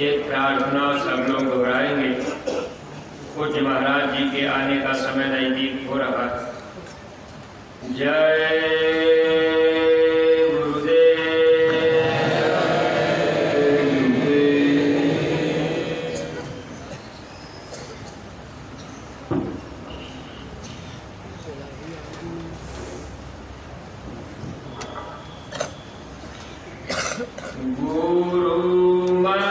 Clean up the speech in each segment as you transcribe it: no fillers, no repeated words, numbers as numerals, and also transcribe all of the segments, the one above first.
एक प्रार्थना सब लोग दोहराएंगे। पूज्य महाराज जी के आने का समय नजदीक हो रहा है। जय गुरु मैं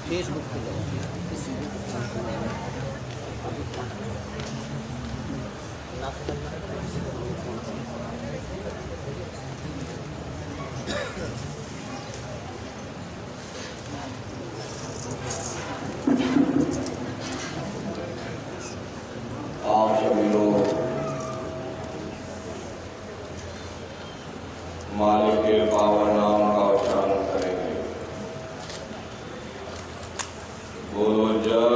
फेसबुक पे आप सभी लोग मालिक के पावन नाम का उच्चारण करेंगे। बोलो जय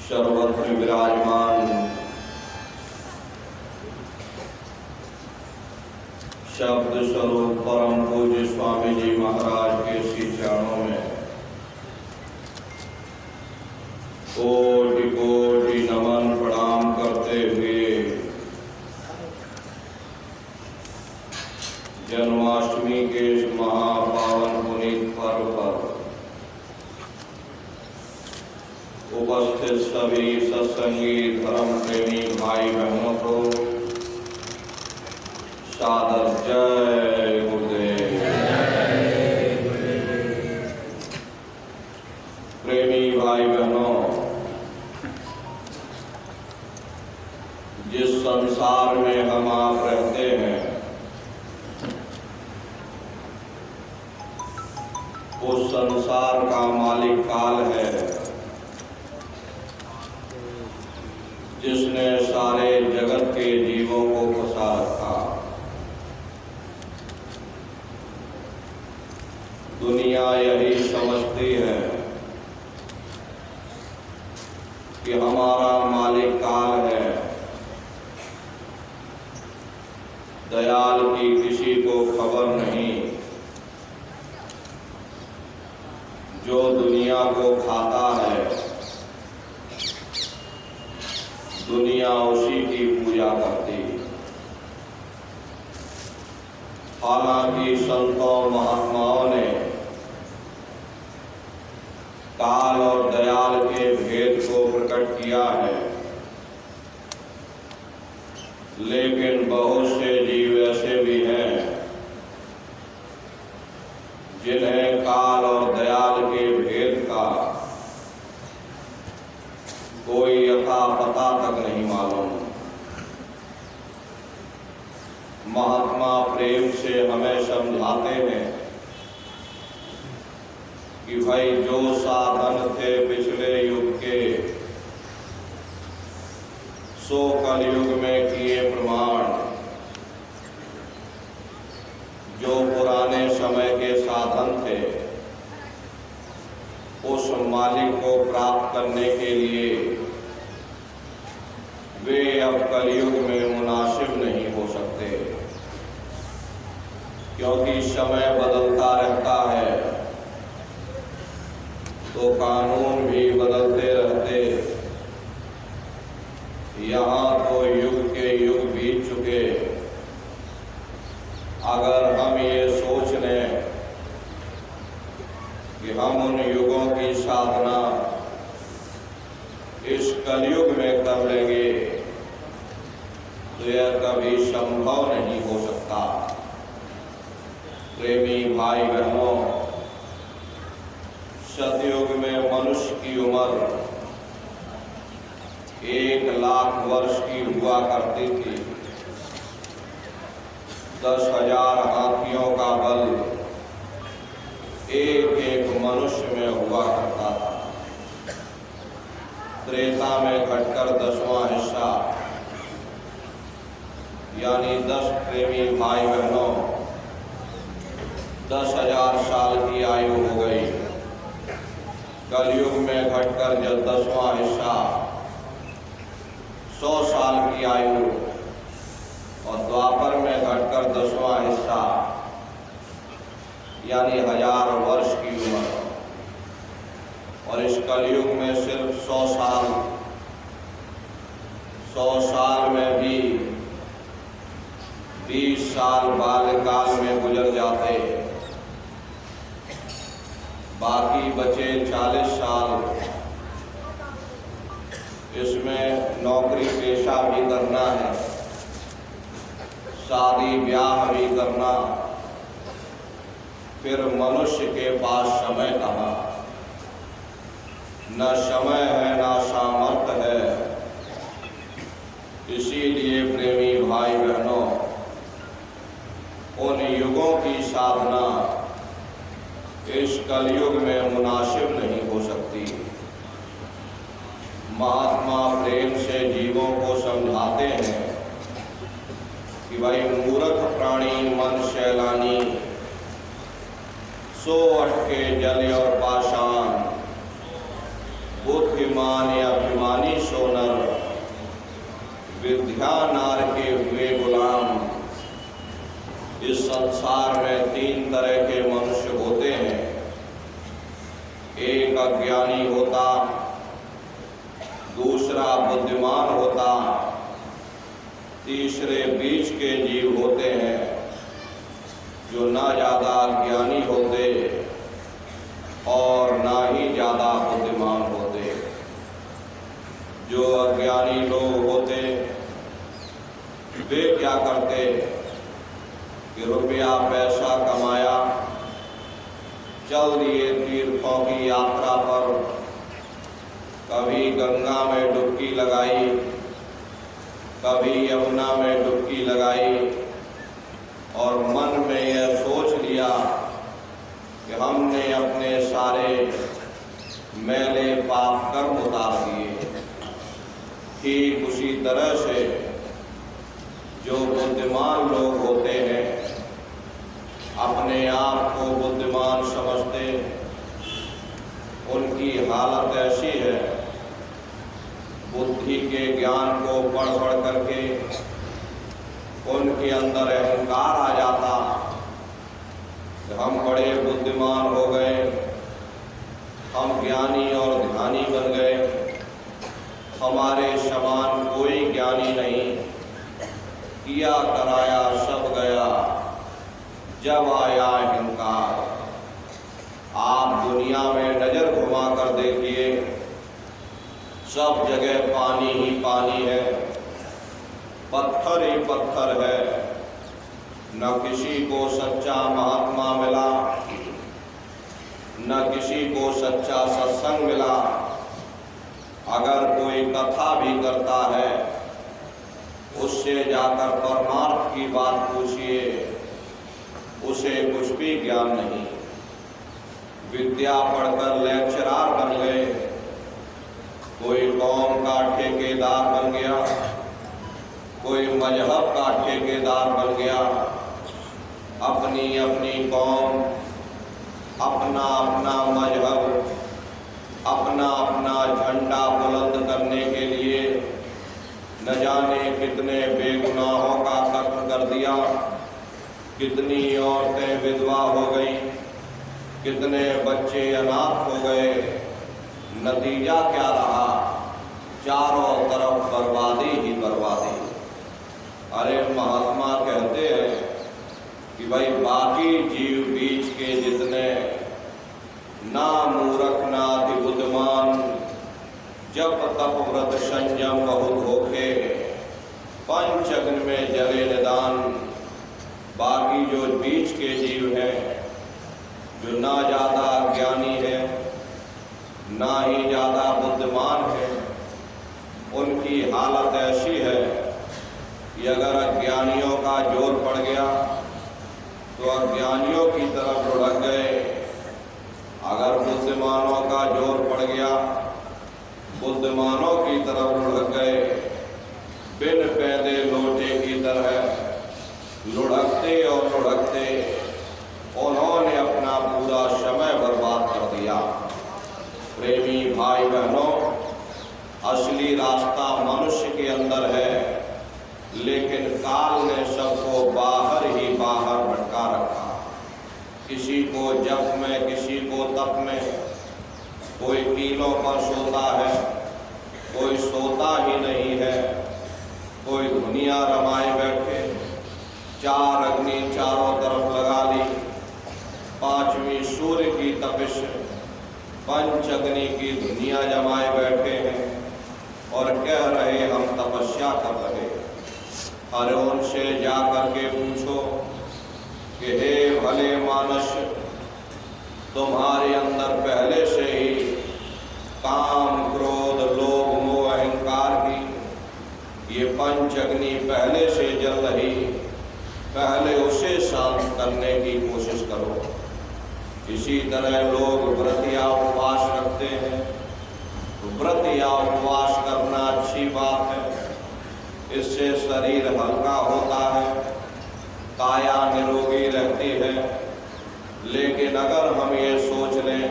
सर्वत्र विराजमान शब्द स्वरूप परम पूज्य स्वामी जी महाराज के श्री चरणों में कोटि कोटि नमन प्रणाम करते हुए जन्माष्टमी के इस महापावन पुनीत पर्व पर उपस्थित सभी सत्संगी धर्म प्रेमी भाई बहनों को सादर जय गुरुदेव। प्रेमी भाई बहनों, जिस संसार में हम आप रहते हैं उस संसार का मालिक काल है, जिसने सारे जगत के जीवों को फंसा रखा। दुनिया यही समझती है कि हमारा मालिक काल है, दयाल की किसी को खबर नहीं। जो दुनिया को खाता है दुनिया उसी की पूजा करती। हालांकि संतों महात्माओं ने काल और दयाल के भेद को प्रकट किया है, लेकिन बहुत से जीव ऐसे भी हैं जिन्हें काल और दयाल के भेद का कोई यथा पता तक नहीं मालूम। महात्मा प्रेम से हमें समझाते हैं कि भाई जो साधन थे पिछले युग के सो कलयुग में किए प्रमाण। जो पुराने समय के साधन थे उस मालिक को प्राप्त करने के लिए वे अब कलयुग में मुनासिब नहीं हो सकते, क्योंकि समय बदलता रहता है तो कानून भी बदलते रहते। यहाँ तो युग के युग बीत चुके। अगर हम ये सोच लें हम उन युगों की साधना इस कलयुग में कर लेंगे तो यह कभी संभव नहीं हो सकता। प्रेमी भाई बहनों, सतयुग में मनुष्य की उम्र 1,00,000 वर्ष की हुआ करती थी। 10,000 हाथियों का बल एक एक मनुष्य में हुआ करता था। त्रेता में घटकर 10वां हिस्सा यानी 10 प्रेमी भाई बहनों 10,000 साल की आयु हो गई। कलयुग में घटकर जब 10वां हिस्सा 100 साल की आयु और द्वापर में घटकर 10वां हिस्सा यानी 1000 वर्ष की उम्र, और इस कलयुग में सिर्फ 100 साल, 100 साल में भी 20 साल बाल्यकाल में गुजर जाते, बाकी बचे 40 साल इसमें नौकरी पेशा भी करना है, शादी ब्याह भी करना, फिर मनुष्य के पास समय कहाँ, न समय है न सामर्थ्य है। इसीलिए प्रेमी भाई बहनों, उन युगों की साधना इस कलयुग में मुनासिब नहीं हो सकती। महात्मा प्रेम से जीवों को समझाते हैं कि भाई मूर्ख प्राणी मन शैलानी, सो अटके जल और पाषाण, बुद्धिमान या अभिमानी सोनर, विद्या नार के हुए गुलाम। इस संसार में 3 तरह के मनुष्य होते हैं। एक अज्ञानी होता, दूसरा बुद्धिमान होता, तीसरे बीच के जीव होते हैं जो ना ज़्यादा ज्ञानी होते और ना ही ज़्यादा बुद्धिमान होते। जो अज्ञानी लोग होते वे क्या करते कि रुपया पैसा कमाया, चल दिए तीर्थों की यात्रा पर, कभी गंगा में डुबकी लगाई, कभी यमुना में डुबकी लगाई और मन में यह सोच लिया कि हमने अपने सारे मैले पाप कर्म उतार दिए। ठीक उसी तरह से जो बुद्धिमान लोग होते हैं अपने आप को बुद्धिमान समझते, उनकी हालत ऐसी है, बुद्धि के ज्ञान को पढ़ पढ़ करके उनके अंदर अहंकार आ जाता कि हम बड़े बुद्धिमान हो गए, हम ज्ञानी और ध्यानी बन गए, हमारे समान कोई ज्ञानी नहीं, किया कराया सब गया, जब आया अहंकार। आप दुनिया में नजर घुमा कर देखिए, सब जगह पानी ही पानी है, पत्थर ही पत्थर है, न किसी को सच्चा महात्मा मिला, न किसी को सच्चा सत्संग मिला। अगर कोई कथा भी करता है उससे जाकर परमार्थ की बात पूछिए, उसे कुछ भी ज्ञान नहीं। विद्या पढ़कर लेक्चरार बन गए, कोई कौम का ठेकेदार बन गया, कोई मजहब का ठेकेदार बन गया, अपनी अपनी कौम, अपना अपना मजहब, अपना अपना झंडा बुलंद करने के लिए न जाने कितने बेगुनाहों का कत्ल कर दिया, कितनी औरतें विधवा हो गई, कितने बच्चे अनाथ हो गए। नतीजा क्या रहा? चारों तरफ बर्बादी ही बर्बादी। अरे महात्मा कहते हैं कि भाई बाकी जीव बीच के जितने ना असली रास्ता मनुष्य के अंदर है, लेकिन काल ने सबको बाहर ही बाहर भटका रखा। किसी को जप में, किसी को तप में, कोई कीलों पर सोता है, कोई सोता ही नहीं है, कोई दुनिया रमाए बैठे, चार अग्नि चारों तरफ लगा ली, पांचवी सूर्य की तपिश, पंच अग्नि की दुनिया जमाए बैठे हैं और कह रहे हम तपस्या कर रहे। अरे उनसे जा करके पूछो कि हे भले मानस, तुम्हारे अंदर पहले से ही काम, क्रोध, लोभ, मोह, अहंकार की ये पंच अग्नि पहले से जल रही, पहले उसे शांत करने की कोशिश करो। इसी तरह लोग व्रत या उपवास रखते हैं। व्रत या उपवास करना अच्छी बात है, इससे शरीर हल्का होता है, काया निरोगी रहती है। लेकिन अगर हम ये सोच लें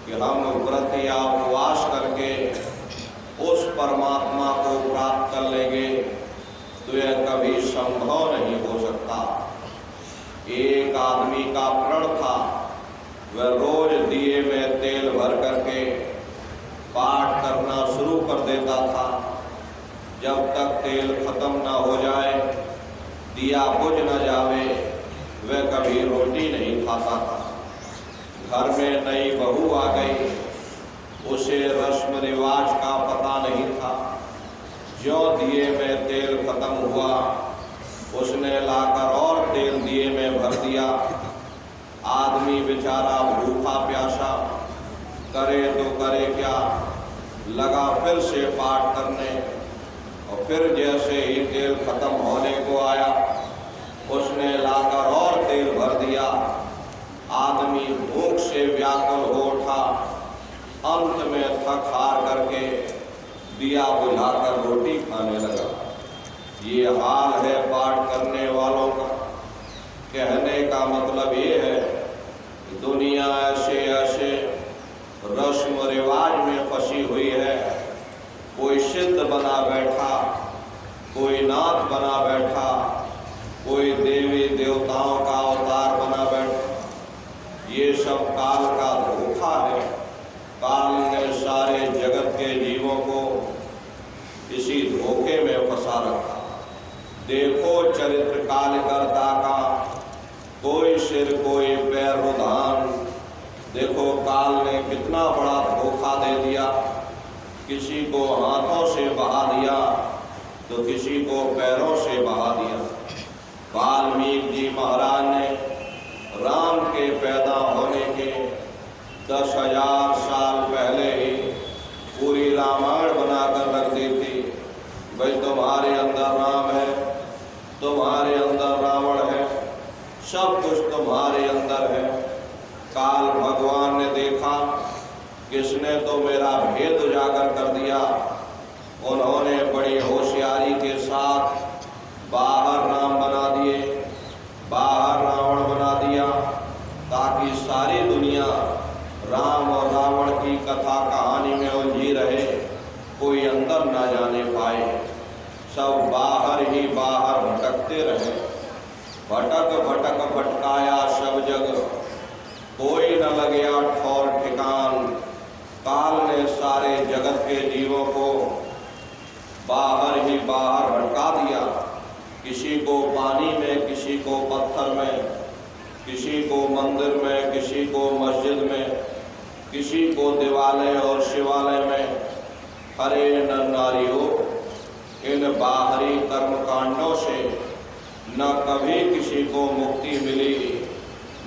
कि हम व्रत या उपवास करके उस परमात्मा को प्राप्त कर लेंगे, तो यह कभी संभव नहीं हो सकता। एक आदमी का प्रण था, वह रोज दिए में तेल भर करके पाठ करना शुरू कर देता था। जब तक तेल खत्म ना हो जाए, दिया बुझ न जावे, वह कभी रोटी नहीं खाता था। घर में नई बहू आ गई, उसे रस्म रिवाज का पता नहीं था। ज्यों दिए में तेल खत्म हुआ, उसने लाकर और तेल दिए में भर दिया। आदमी बेचारा भूखा प्यासा, करे तो करे क्या, लगा फिर से पाठ करने, और फिर जैसे ही तेल खत्म होने को आया, उसने लाकर और तेल भर दिया। आदमी भूख से व्याकुल हो उठा, अंत में थक हार करके दिया बुझाकर रोटी खाने लगा। ये हाल है पाठ करने वालों का। कहने का मतलब ये है कि दुनिया ऐसे ऐसे रस्म रिवाज में फंसी हुई है। कोई सिद्ध बना बैठा, कोई नाथ बना बैठा, कोई देवी देवताओं का अवतार बना बैठा। ये सब काल का धोखा है। काल ने सारे जगत के जीवों को इसी धोखे में फंसा रखा। देखो चरित्र कालकर्ता का, कोई सिर कोई पैर रुधान। देखो काल ने कितना बड़ा धोखा दे दिया। किसी को हाथों से बहा दिया तो किसी को पैरों से बहा दिया। वाल्मीकि जी महाराज ने राम के पैदा होने के 10,000 साल पहले ही पूरी रामायण बनाकर रख दी थी। भाई तुम्हारे अंदर राम है, तुम्हारे अंदर रावण है, सब कुछ तुम्हारे अंदर है। काल भगवान ने देखा किसने तो मेरा भेद उजागर कर दिया। उन्होंने बड़ी होशियारी के साथ बाहर राम बना दिए, बाहर रावण बना दिया, ताकि सारी दुनिया राम और रावण की कथा कहानी में उलझी रहे, कोई अंदर ना जाने पाए। सब बाहर ही बाहर भटकते रहे। भटक भटक भटकाया सब जग, कोई न लगे ठौर ठिकान। काल ने सारे जगत के जीवों को बाहर ही बाहर भटका दिया। किसी को पानी में, किसी को पत्थर में, किसी को मंदिर में, किसी को मस्जिद में, किसी को दिवालय और शिवालय में। अरे नर नारियों, इन बाहरी कर्म कांडों से न कभी किसी को मुक्ति मिली,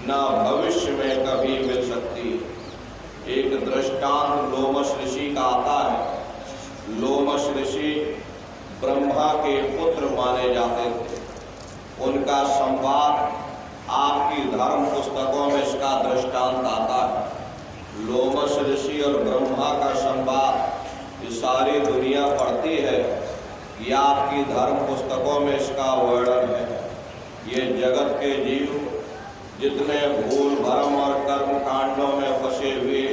न भविष्य में कभी मिल सकती। एक दृष्टांत लोमश ऋषि का आता है। लोमश ऋषि ब्रह्मा के पुत्र माने जाते थे। उनका संवाद आपकी धर्म पुस्तकों में इसका दृष्टांत आता है। लोमश ऋषि और ब्रह्मा का संवाद ये सारी दुनिया पढ़ती है। ये आपकी धर्म पुस्तकों में इसका वर्णन है। ये जगत के जीव जितने भूल भरम और कर्म कांडों में फंसे हुए,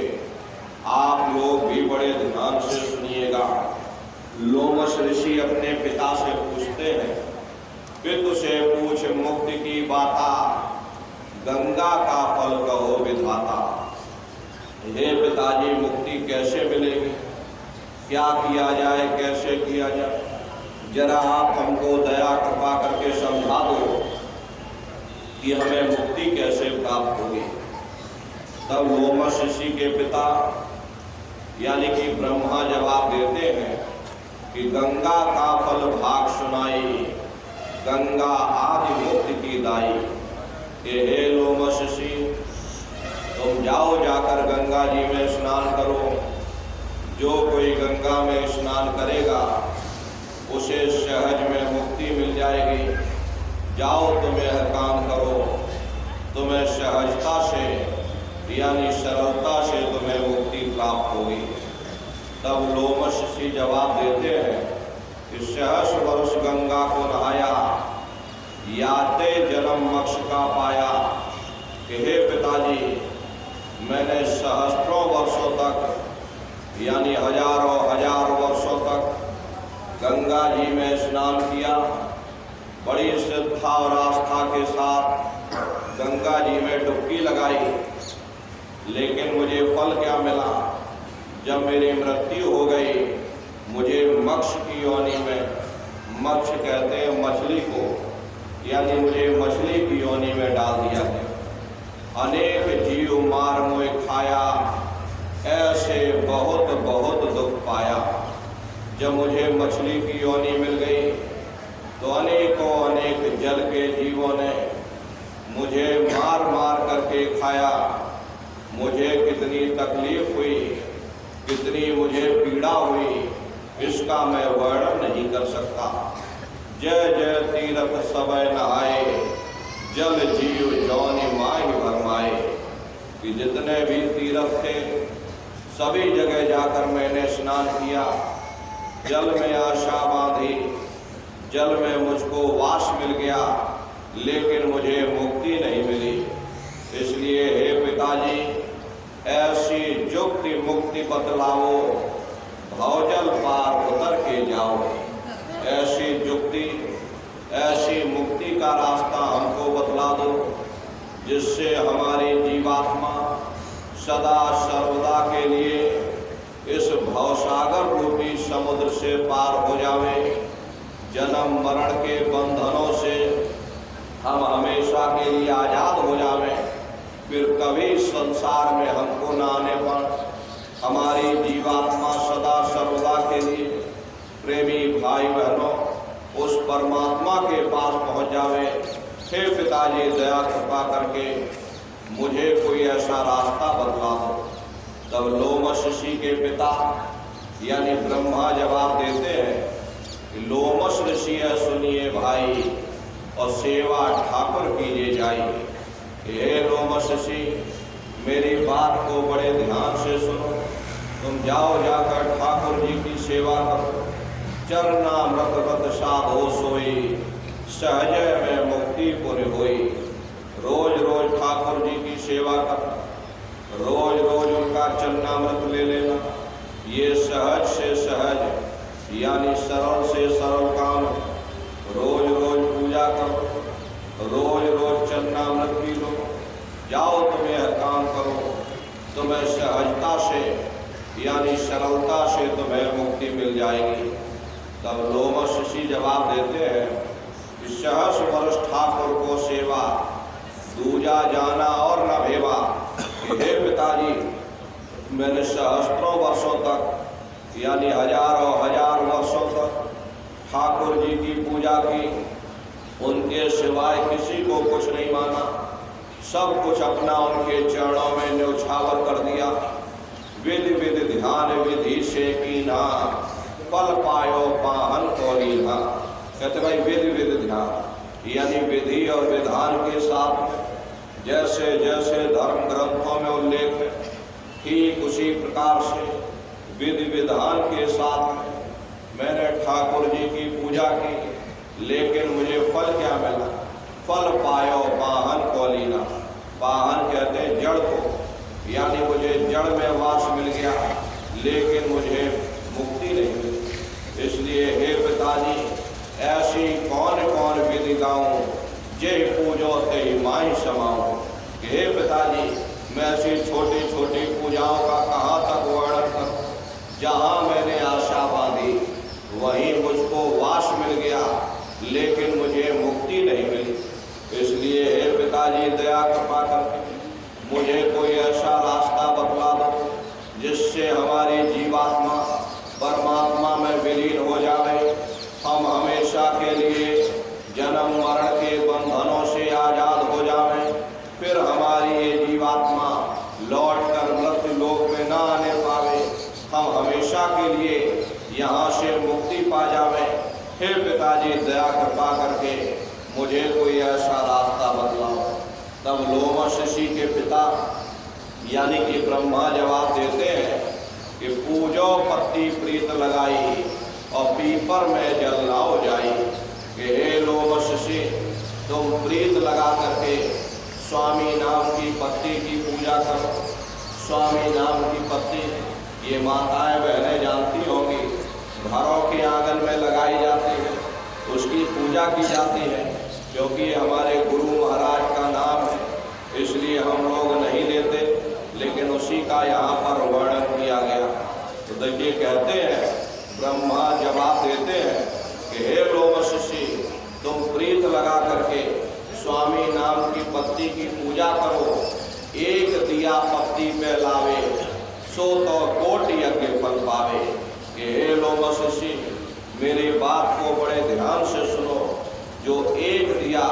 आप लोग भी बड़े ध्यान से सुनिएगा। गंगा का फल कहो विधाता। हे पिताजी, मुक्ति कैसे मिलेगी, क्या किया जाए, कैसे किया जाए, जरा आप हमको दया कृपा करके समझा दो कि हमें मुक्ति कैसे प्राप्त होगी। तब लोमश ऋषि के पिता यानी कि ब्रह्मा जवाब देते हैं कि गंगा का फल भाग सुनाई, गंगा आदि मुक्ति की दाई। कि हे लोमश ऋषि, तुम जाओ, जाकर गंगा जी में स्नान करो। जो कोई गंगा में स्नान करेगा उसे सहज में मुक्ति मिल जाएगी। जाओ, तुम यह काम करो, तुम्हें सहजता से यानी सरलता से तुम्हें मुक्ति प्राप्त होगी। तब लोमश ऋषि जवाब देते हैं कि सहस्र वर्ष गंगा को नहाया, याते जन्म मोक्ष का पाया। कि हे पिताजी, मैंने सहस्त्रों वर्षों तक यानी हजारों हजार वर्षों तक गंगा जी में स्नान किया, बड़ी श्रद्धा और आस्था के साथ गंगा जी में डुबकी लगाई, लेकिन मुझे फल क्या मिला? जब मेरी मृत्यु हो गई, मुझे मत्स्य की योनि में, मत्स्य कहते हैं मछली को, यानी मुझे मछली की योनि में डाल दिया गया। अनेक जीव मार मोए खाया, ऐसे बहुत बहुत दुख पाया। जब मुझे मछली की योनि मिल गई तो अनेकों अनेक जल के जीवों ने मुझे मार मार करके खाया। मुझे कितनी तकलीफ हुई, कितनी मुझे पीड़ा हुई, इसका मैं वर्णन नहीं कर सकता। जय जय तीरथ सबय नहाए, जल जीव जौनि माहि भरमाए। कि जितने भी तीर्थ थे सभी जगह जाकर मैंने स्नान किया, जल में आशा बांधी, जल में मुझको वास मिल गया, लेकिन मुझे मुक्ति नहीं मिली। इसलिए हे पिताजी, ऐसी जुक्ति मुक्ति बतलाओ, भवजल पार उतर के जाओ। ऐसी जुक्ति, ऐसी मुक्ति का रास्ता हमको बतला दो, जिससे हमारी जीवात्मा सदा सर्वदा के लिए इस भवसागर रूपी समुद्र से पार हो जावे। जन्म मरण के बंधनों से हम हमेशा के लिए आजाद हो जावे, फिर कभी संसार में हमको न आने पर हमारी जीवात्मा सदा सर्वदा के लिए प्रेमी भाई बहनों उस परमात्मा के पास पहुंच जावे। हे पिताजी, दया कृपा करके मुझे कोई ऐसा रास्ता बतला दो। तब लोमश ऋषि के पिता यानी ब्रह्मा जवाब देते हैं कि लोमश ऋषि सुनिए भाई, और सेवा ठाकुर कीजिए जाई। हे लोमश ऋषि, मेरी बात को बड़े ध्यान से सुनो। तुम जाओ, जाकर ठाकुर जी की सेवा करो। चरणामृत व्रत साधो सोई, सहजय में मुक्ति पुर होई। रोज रोज ठाकुर जी की सेवा करना, रोज रोज उनका चरणामृत ले लेना, ये सहज से सहज यानी सरल से सरल काम। रोज रोज पूजा करो, रोज रोज चरणामृत पी लो। जाओ, तुम यह काम करो, तुम्हें सहजता से यानी सरलता से तुम्हें मुक्ति मिल जाएगी। तब लोमश ऋषि जवाब देते हैं कि सहस्र वर्ष ठाकुर को सेवा, दूजा जाना और न भेवा। हे पिताजी, मैंने सहस्त्रों वर्षों तक यानी हजारों हजार वर्षों तक ठाकुर जी की पूजा की, उनके सिवाय किसी को कुछ नहीं माना, सब कुछ अपना उनके चरणों में न्यौछावर कर दिया। विधि विधि ध्यान विधि से कीना, फल पायो पाहन को लीना। कहते भाई विधि विधि ध्यान यानी विधि और विधान के साथ जैसे जैसे धर्म ग्रंथों में उल्लेख है, ठीक उसी प्रकार से विधि विधान के साथ मैंने ठाकुर जी की पूजा की, लेकिन मुझे फल क्या मिला? फल पायो पाहन को लीना। पाहन कहते हैं जड़ को, यानी मुझे जड़ में वास मिल गया, लेकिन मुझे मुक्ति नहीं मिली। इसलिए हे पिताजी, ऐसी कौन कौन विधि गाऊं, जे पूजो ते माही समाऊं। हे पिताजी, मैं ऐसी छोटी छोटी पूजाओं का कहाँ तक वर्णन करूं। जहाँ मैंने आशा बांधी वहीं मुझको वास मिल गया, लेकिन मुझे मुक्ति नहीं मिली। इसलिए हे पिताजी, दया कृपा करके मुझे कोई ऐसा रास्ता बतला दो जिससे हमारी जीवात्मा परमात्मा में विलीन हो जाए, हम हमेशा के लिए जन्म मरण के बंधनों से आजाद हो जाएं, फिर हमारी ये जीवात्मा लौटकर मृत्यु लोक में न आने पावे, हम हमेशा के लिए यहाँ से मुक्ति पा जावें। हे पिताजी, दया कृपा करके मुझे कोई ऐसा रास्ता बतलाओ। तब लोमश ऋषि के पिता यानी कि ब्रह्मा जवाब देते हैं कि पूजो पत्ती प्रीत लगाई और पीपर में जल लाओ जाई। कि हे लोमश ऋषि, तुम प्रीत लगा करके स्वामी नाम की पत्ती की पूजा करो। स्वामी नाम की पत्ती ये माताएं बहनें जानती होंगी, घरों के आंगन में लगाई जाती है, उसकी पूजा की जाती है। क्योंकि हमारे गुरु महाराज का नाम है, इसलिए हम लोग नहीं लेते, लेकिन उसी का यहाँ पर वर्णन किया गया। तो देखिए, कहते हैं, ब्रह्मा जवाब देते हैं कि हे लोमश ऋषि, तुम प्रीत लगा करके स्वामी नाम की पत्ती की पूजा करो। एक दिया पत्ती पे लावे, सो तो कोटि यज्ञ फल पावे। कि हे लोमश ऋषि, मेरी बात को बड़े ध्यान से सुनो। जो एक दिया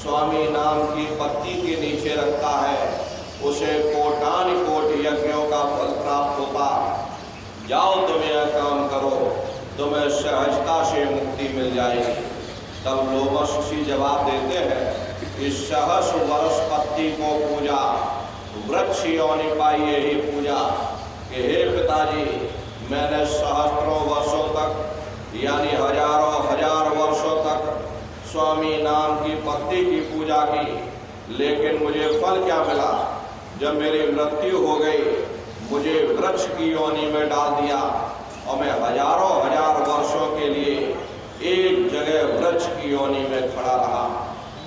स्वामी नाम की पत्ती के नीचे रखता है, उसे कोटान कोटि यज्ञों का फल प्राप्त होता। जाओ, तुम यह काम करो, तुम्हें सहजता से मुक्ति मिल जाएगी। तब लोमश ऋषि जवाब देते हैं कि सहस वर्ष पत्ती को पूजा, वृक्ष योनि पाई यही पूजा। कि हे पिताजी, मैंने सहस्त्रों वर्षों तक यानी हजारों हजार वर्षों तक स्वामी नाम की पत्ती की पूजा की, लेकिन मुझे फल क्या मिला? जब मेरी मृत्यु हो गई, मुझे वृक्ष की योनि में डाल दिया और मैं हजारों हजार वर्षों के लिए एक जगह वृक्ष की योनि में खड़ा रहा।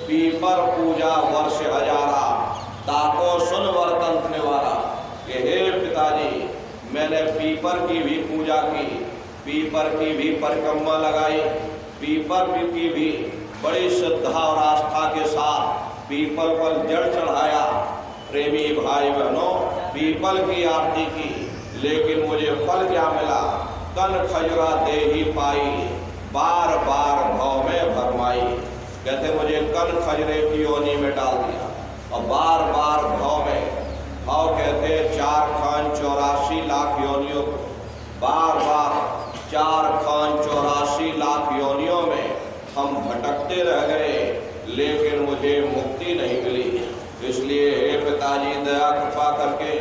पीपर पूजा वर्ष हजारा, ताको सुन वर्तंत निवारा। कि हे पिताजी, मैंने पीपर की भी पूजा की, पीपर की भी परिक्रमा लगाई, पीपर की भी बड़ी श्रद्धा और आस्था के साथ पीपल पर जल चढ़ाया। प्रेमी भाई बहनों, पीपल की आरती की, लेकिन मुझे फल क्या मिला? कन खजुरा दे ही पाई, बार बार भाव में भरमाई। कहते मुझे कन खजरे की योनि में डाल दिया और बार बार भाव में, भाव कहते 4 खान 84 लाख योनियों, बार बार 4 खान 84 लाख योनियों में हम भटकते रह गए, लेकिन मुझे मुक्ति नहीं मिली। इसलिए हे पिताजी, दया कृपा करके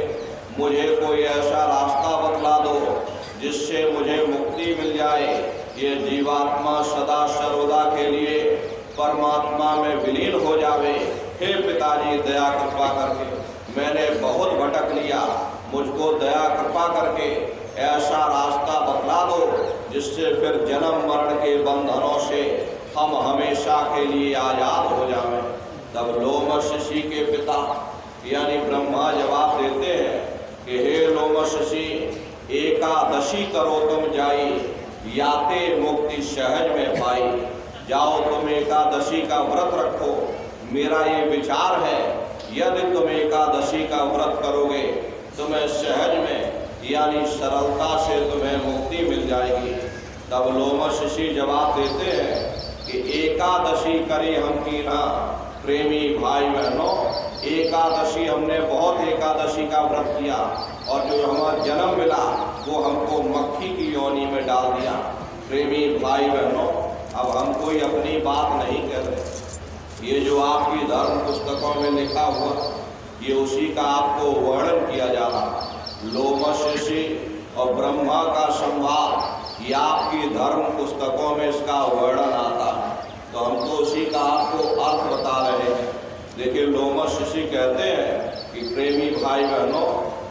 मुझे कोई ऐसा रास्ता बतला दो जिससे मुझे मुक्ति मिल जाए, ये जीवात्मा सदा सर्वदा के लिए परमात्मा में विलीन हो जावे। हे पिताजी, दया कृपा करके मैंने बहुत भटक लिया, मुझको दया कृपा करके ऐसा रास्ता बतला दो जिससे फिर जन्म मरण के बंधनों से हम हमेशा के लिए आजाद हो जाएं। तब लोमश ऋषि के पिता यानी ब्रह्मा जवाब देते हैं कि हे लोमश ऋषि, एकादशी करो तुम जाई, याते मुक्ति सहज में पाई। जाओ, तुम एकादशी का व्रत रखो। मेरा ये विचार है, यदि तुम एकादशी का व्रत करोगे, तुम्हें सहज में यानी सरलता से तुम्हें मुक्ति मिल जाएगी। तब लोमश ऋषि जवाब देते हैं कि एकादशी करी हम की ना। प्रेमी भाई बहनों, एकादशी हमने बहुत एकादशी का व्रत किया और जो हमारा जन्म मिला वो हमको मक्खी की योनि में डाल दिया। प्रेमी भाई बहनों, अब हम कोई अपनी बात नहीं कह रहे, ये जो आपकी धर्म पुस्तकों में लिखा हुआ ये उसी का आपको वर्णन किया जा रहा। लोमश ऋषि और ब्रह्मा का संवाद ये आपकी धर्म पुस्तकों में इसका वर्णन आता है, तो हम तो उसी का आपको अर्थ बता रहे हैं। देखिए, लोमश ऋषि कहते हैं कि प्रेमी भाई बहनों,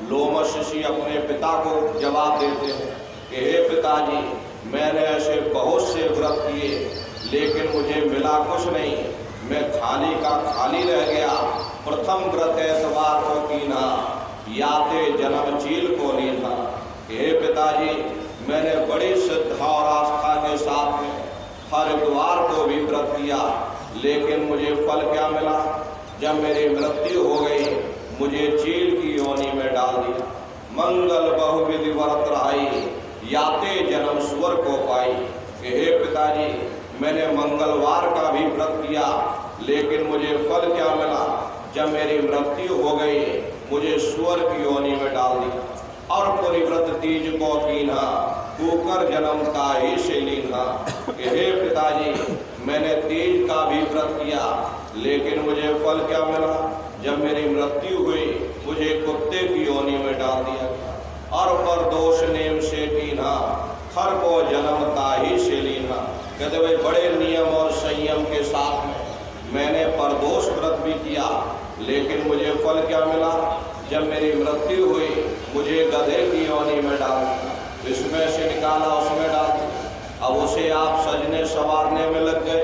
लोमश ऋषि अपने पिता को जवाब देते हैं कि हे पिताजी, मैंने ऐसे बहुत से व्रत किए लेकिन मुझे मिला कुछ नहीं, मैं खाली का खाली रह गया। प्रथम व्रत एतवार को कीन्हा, याते जन्म चील को लीन्हा। हे पिताजी, मैंने बड़ी श्रद्धा और आस्था के साथ में हरिद्वार को भी व्रत किया, लेकिन मुझे फल क्या मिला? जब मेरी मृत्यु हो गई, मुझे चील की योनि में डाल दिया। मंगल बहुविधि व्रत रहाई, याते जन्म स्वर को पाई। हे पिताजी, मैंने मंगलवार का भी व्रत किया, लेकिन मुझे फल क्या मिला? जब मेरी मृत्यु हो गई, मुझे स्वर की योनि में डाल दिया। और परिव्रत तीज को कीन्हा, कुकर जन्म का ही से लीन्हा। हे पिताजी, मैंने तीज का भी व्रत किया, लेकिन मुझे फल क्या मिला? जब मेरी मृत्यु हुई, मुझे कुत्ते की योनि में डाल दिया गया। और पर दोष नेम से कीन्हा, खर को जन्म का ही से लीन्हा। कहते भाई, बड़े नियम और संयम के साथ में मैंने परदोष व्रत भी किया, लेकिन मुझे फल क्या मिला? जब मेरी मृत्यु हुई, मुझे गधे की योनि में डाल दिया। इसमें से निकाला, उसमें डाल दिया। अब उसे आप सजने संवारने में लग गए,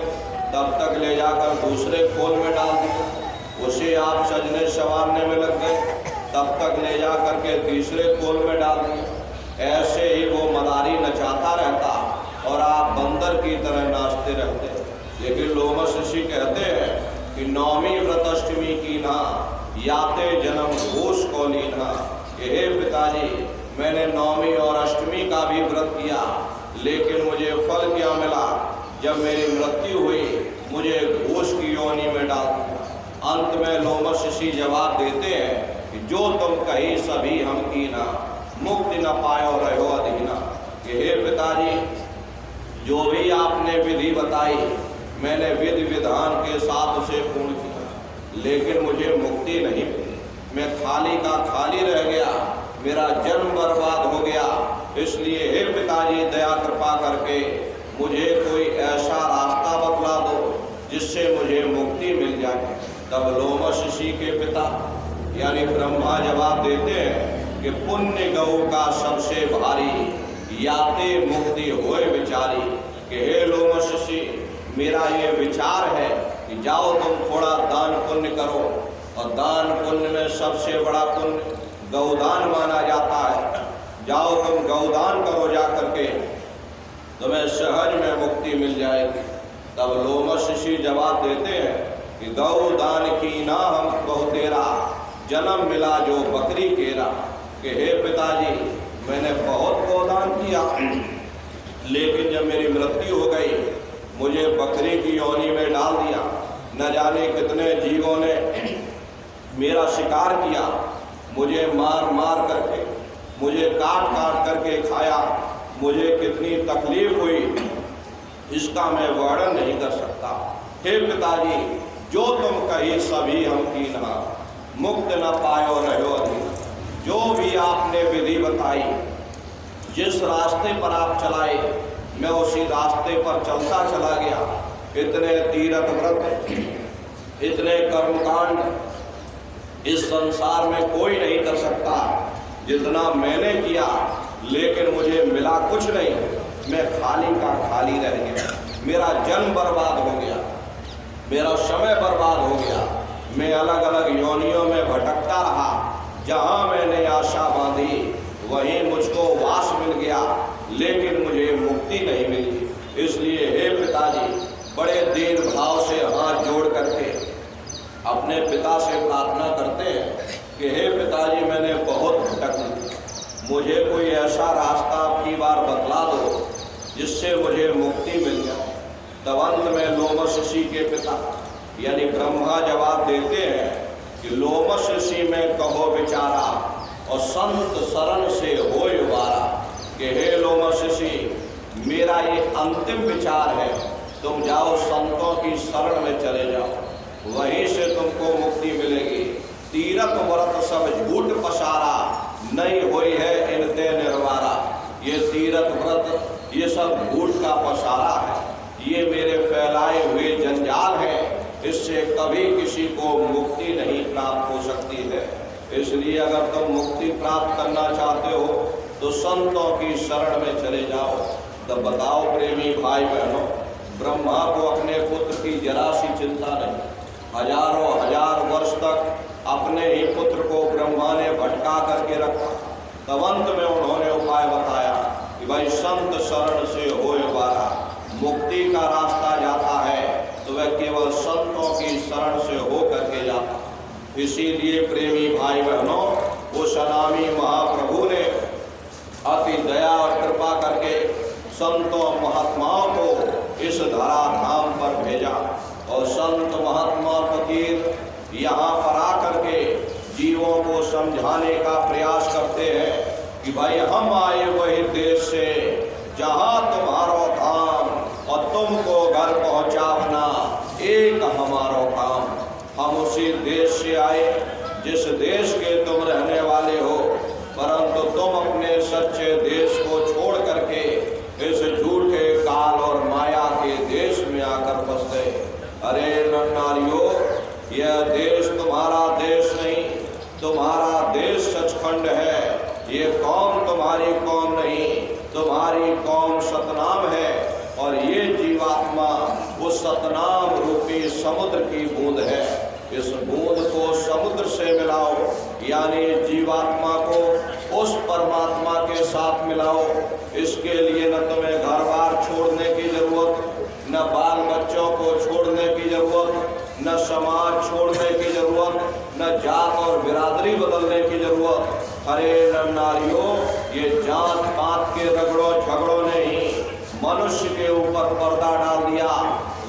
तब तक ले जाकर दूसरे खोल में डाल दिया। उसे आप सजने संवारने में लग गए, तब तक ले जाकर के तीसरे खोल में डाल दिया। ऐसे ही वो मदारी नचाता रहता और आप बंदर की तरह नाचते रहते। लेकिन लोमश ऋषि कहते हैं कि नौमी व्रत अष्टमी कीन्हा, याते जन्म घोष को लीन्हा। हे पिताजी, मैंने नौमी और अष्टमी का भी व्रत किया, लेकिन मुझे फल क्या मिला? जब मेरी मृत्यु हुई, मुझे घोष की योनि में डाल दिया। अंत में लोमश ऋषि जवाब देते हैं कि जो तुम कही सभी हम कीन्हा, मुक्ति न पायो रहो अधीना। हे पिताजी, जो भी आपने विधि बताई, मैंने विधि विधान के साथ उसे पूर्ण किया, लेकिन मुझे मुक्ति नहीं मिली। मैं खाली का खाली रह गया, मेरा जन्म बर्बाद हो गया। इसलिए हे पिताजी, दया कृपा करके मुझे कोई ऐसा रास्ता बतला दो जिससे मुझे मुक्ति मिल जाए। तब लोमश ऋषि के पिता यानी ब्रह्मा जवाब देते हैं कि पुण्य गौ का सबसे भारी, याते मुक्ति होए विचारी। कि हे लोमश ऋषि, मेरा ये विचार है कि जाओ तुम थोड़ा दान पुण्य करो, और दान पुण्य में सबसे बड़ा पुण्य गौदान माना जाता है। जाओ तुम गौदान करो, जा करके तुम्हें सहज में मुक्ति मिल जाएगी। तब लोमश ऋषि जवाब देते हैं कि गौदान की ना हम बहु तेरा, जन्म मिला जो बकरी केरा। कि हे पिताजी, मैंने बहुत गौदान किया, लेकिन जब मेरी मृत्यु हो गई, मुझे बकरी की योनि में डाल दिया। न जाने कितने जीवों ने मेरा शिकार किया, मुझे मार मार करके, मुझे काट काट करके खाया। मुझे कितनी तकलीफ हुई, इसका मैं वर्णन नहीं कर सकता। हे पिताजी, जो तुम कही सभी हम कीन्हा, मुक्त न पायो रहो अधीना। जो भी आपने विधि बताई, जिस रास्ते पर आप चलाए, मैं उसी रास्ते पर चलता चला गया। इतने तीर्थ व्रत, इतने कर्मकांड इस संसार में कोई नहीं कर सकता जितना मैंने किया, लेकिन मुझे मिला कुछ नहीं। मैं खाली का खाली रह गया, मेरा जन्म बर्बाद हो गया, मेरा समय बर्बाद हो गया। मैं अलग अलग योनियों में भटकता रहा, जहाँ मैंने आशा बांधी वहीं मुझको वास मिल गया, लेकिन मुझे मुक्ति नहीं मिली। इसलिए हे पिताजी, बड़े दीन भाव से हाथ जोड़ करके अपने पिता से प्रार्थना करते हैं कि हे पिताजी, मैंने बहुत भटक लिया, मुझे कोई ऐसा रास्ता आपकी बार बतला दो जिससे मुझे मुक्ति मिल जाए। तब अंत में लोमश ऋषि के पिता यानी ब्रह्मा जवाब देते हैं कि लोमश ऋषि में कहो विचारा, और संत शरण से होय वारा। कि हे लोमश ऋषि, मेरा ये अंतिम विचार है, तुम जाओ संतों की शरण में चले जाओ, वहीं से तुमको मुक्ति मिलेगी। तीरथ व्रत सब झूठ पसारा, नहीं हुई है इनते निर्वारा। ये तीरथ व्रत ये सब झूठ का पसारा है, ये मेरे फैलाए हुए जंजाल है, इससे कभी किसी को मुक्ति नहीं प्राप्त हो सकती है। इसलिए अगर तुम मुक्ति प्राप्त करना चाहते हो तो संतों की शरण में चले जाओ। तब बताओ प्रेमी भाई बहनों, ब्रह्मा को अपने पुत्र की जरा सी चिंता नहीं, हजारों हजार वर्ष तक अपने ही पुत्र को ब्रह्मा ने भटका करके रखा। तब अंत में उन्होंने उपाय बताया कि भाई संत शरण से होए वाला मुक्ति का रास्ता जाता है तो वह केवल संतों की शरण से हो करके जाता। इसीलिए प्रेमी भाई बहनों, उस अनामी महाप्रभु ने अति दया और कृपा करके संतों महात्माओं को इस धरा धाम पर भेजा और संत महात्मा फकीर यहाँ पर आकर के जीवों को समझाने का प्रयास करते हैं कि भाई हम आए वही देश से जहाँ तुम्हारो काम और तुमको घर पहुँचावना एक हमारो काम। हम उसी देश से आए जिस देश के तुम रहने वाले हो, परंतु तुम अपने सच्चे देश को छोड़ करके इस झूठे काल और माया के देश में आकर फंस गए। अरे नन्नारियों, यह देश तुम्हारा देश नहीं, तुम्हारा देश सचखंड है। ये कौम तुम्हारी कौम नहीं, तुम्हारी कौम सतनाम है और ये जीवात्मा उस सतनाम रूपी समुद्र की बूंद है। इस बूंद को समुद्र से मिलाओ, यानी जीवात्मा को उस परमात्मा के साथ मिलाओ। इसके लिए न तुम्हें घर बार छोड़ने की जरूरत, न बाल बच्चों को छोड़ने की जरूरत, न समाज छोड़ने की जरूरत, न जात और बिरादरी बदलने की जरूरत। अरे नारियों, ये जात पात के रगड़ों झगड़ों ने ही मनुष्य के ऊपर पर्दा डाल दिया,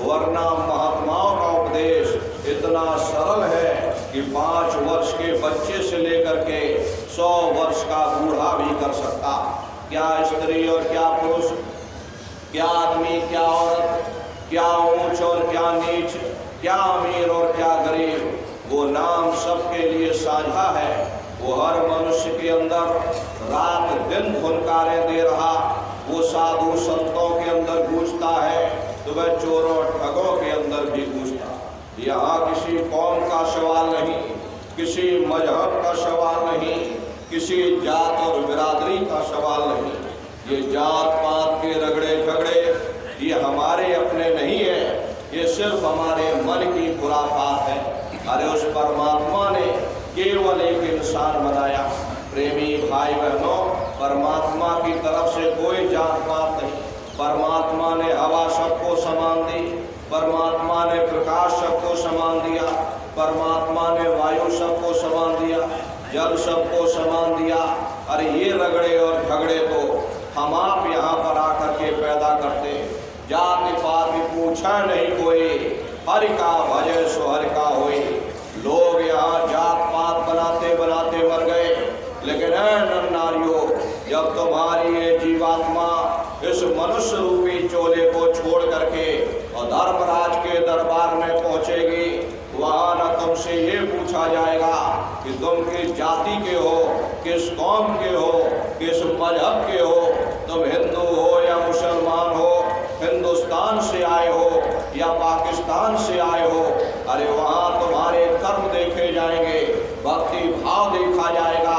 वरना महात्माओं का उपदेश इतना सरल है कि 5 वर्ष के बच्चे से लेकर के 100 वर्ष का बूढ़ा भी कर सकता। क्या स्त्री और क्या पुरुष, क्या आदमी क्या औरत, क्या ऊंच और क्या नीच, क्या अमीर और क्या गरीब, वो नाम सबके लिए साझा है। वो हर मनुष्य के अंदर रात दिन फुनकारे दे रहा, वो साधु संतों के अंदर गूंजता है तो वह चोरों ठगों के अंदर भी गूंजता। यहाँ किसी कौम का सवाल नहीं, किसी मजहब का सवाल नहीं, किसी जात और बिरादरी का सवाल नहीं। ये जात पात के रगड़े झगड़े ये हमारे अपने नहीं है, ये सिर्फ हमारे मन की खुराफात है। अरे उस परमात्मा ने केवल एक इंसान बनाया। प्रेमी भाई बहनों, परमात्मा की तरफ से कोई जात पात नहीं। परमात्मा ने हवा सबको समान दी, परमात्मा ने प्रकाश सबको समान दिया, परमात्मा ने वायु सबको समान दिया, जल सबको समान दिया। अरे ये रगड़े और झगड़े तो हम आप यहाँ पर आकर के पैदा करते। जाति पात पूछा नहीं कोई, हरि का भजय सो हरि का होई। लोग यहाँ जात पात बनाते बनाते मर गए, लेकिन नारियों, जब तुम्हारी ये जीवात्मा इस मनुष्य रूपी चोले को छोड़ करके और धर्मराज के दरबार में पहुंचेगी, वहां न तुमसे ये पूछा जाएगा कि तुम किस जाति के हो, किस कौम के हो, किस मजहब के हो, तुम हिंदू हो या मुसलमान हो, हिंदुस्तान से आए हो या पाकिस्तान से आए हो। अरे वहाँ तुम्हारे कर्म देखे जाएंगे, भक्ति भाव देखा जाएगा,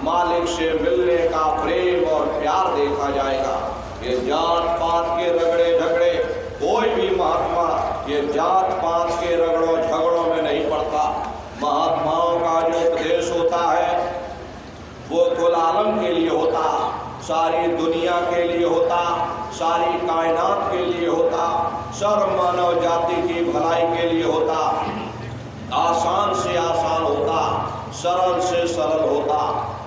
मालिक से मिलने का प्रेम और प्यार देखा जाएगा। ये जात पात के रगड़े झगड़े, कोई भी महात्मा ये जात पात के रगड़ों झगड़ों में नहीं पड़ता। महात्माओं का जो उपदेश होता है वो कुल आलम के लिए होता, सारी दुनिया के लिए होता, सारी कायनात के लिए होता, सर्व मानव जाति की भलाई के लिए होता, आसान से आसान होता, सरल से सरल होता।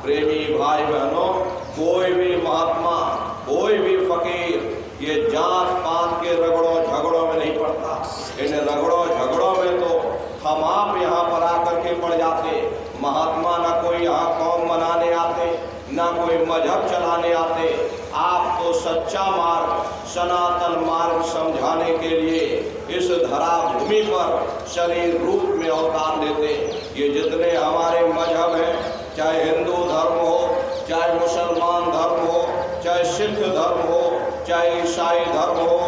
प्रेमी भाई बहनों, कोई भी महात्मा, कोई भी फकीर ये जात पात के रगड़ों झगड़ों में नहीं पड़ता। इन रगड़ों झगड़ों में तो हम आप यहाँ पर आकर के पड़ जाते। महात्मा ना कोई यहाँ कौम बनाने आते, ना कोई मजहब चलाने आते। आप तो सच्चा मार्ग, सनातन मार्ग समझाने के लिए इस धरा भूमि पर शरीर रूप में अवतार लेते। ये जितने हमारे मजहब हैं, चाहे हिंदू धर्म हो, चाहे मुसलमान धर्म हो, चाहे सिख धर्म हो, चाहे ईसाई धर्म हो,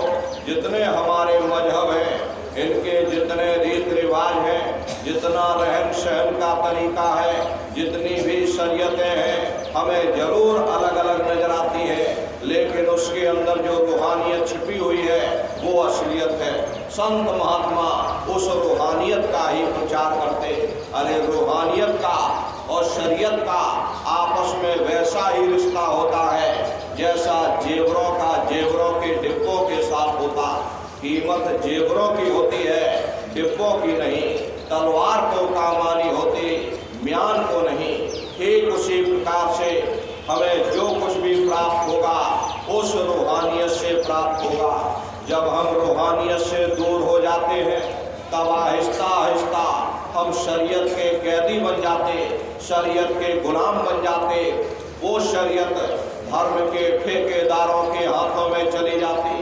जितने हमारे मजहब हैं, इनके जितने रीत रिवाज हैं, जितना रहन सहन का तरीका है, जितनी भी शरीयतें हैं, हमें जरूर अलग अलग नजर आती है, लेकिन उसके अंदर जो रूहानियत छिपी हुई है वो असलियत है। संत महात्मा उस रूहानियत का ही प्रचार करते। अरे रूहानियत का और शरीयत का आपस में वैसा ही रिश्ता होता है जैसा जेवरों का जेवरों के डिब्बों के साथ होता। कीमत जेवरों की होती है, डिब्बों की नहीं। तलवार को काम आनी होती, म्यान को नहीं। ठीक उसी प्रकार से हमें जो कुछ भी प्राप्त होगा उस रूहानियत से प्राप्त होगा। जब हम रूहानियत से दूर हो जाते हैं तब आहिस्ता आहिस्ता हम शरीयत के कैदी बन जाते, शरीयत के गुलाम बन जाते। वो शरीयत धर्म के ठेकेदारों के हाथों में चली जाती।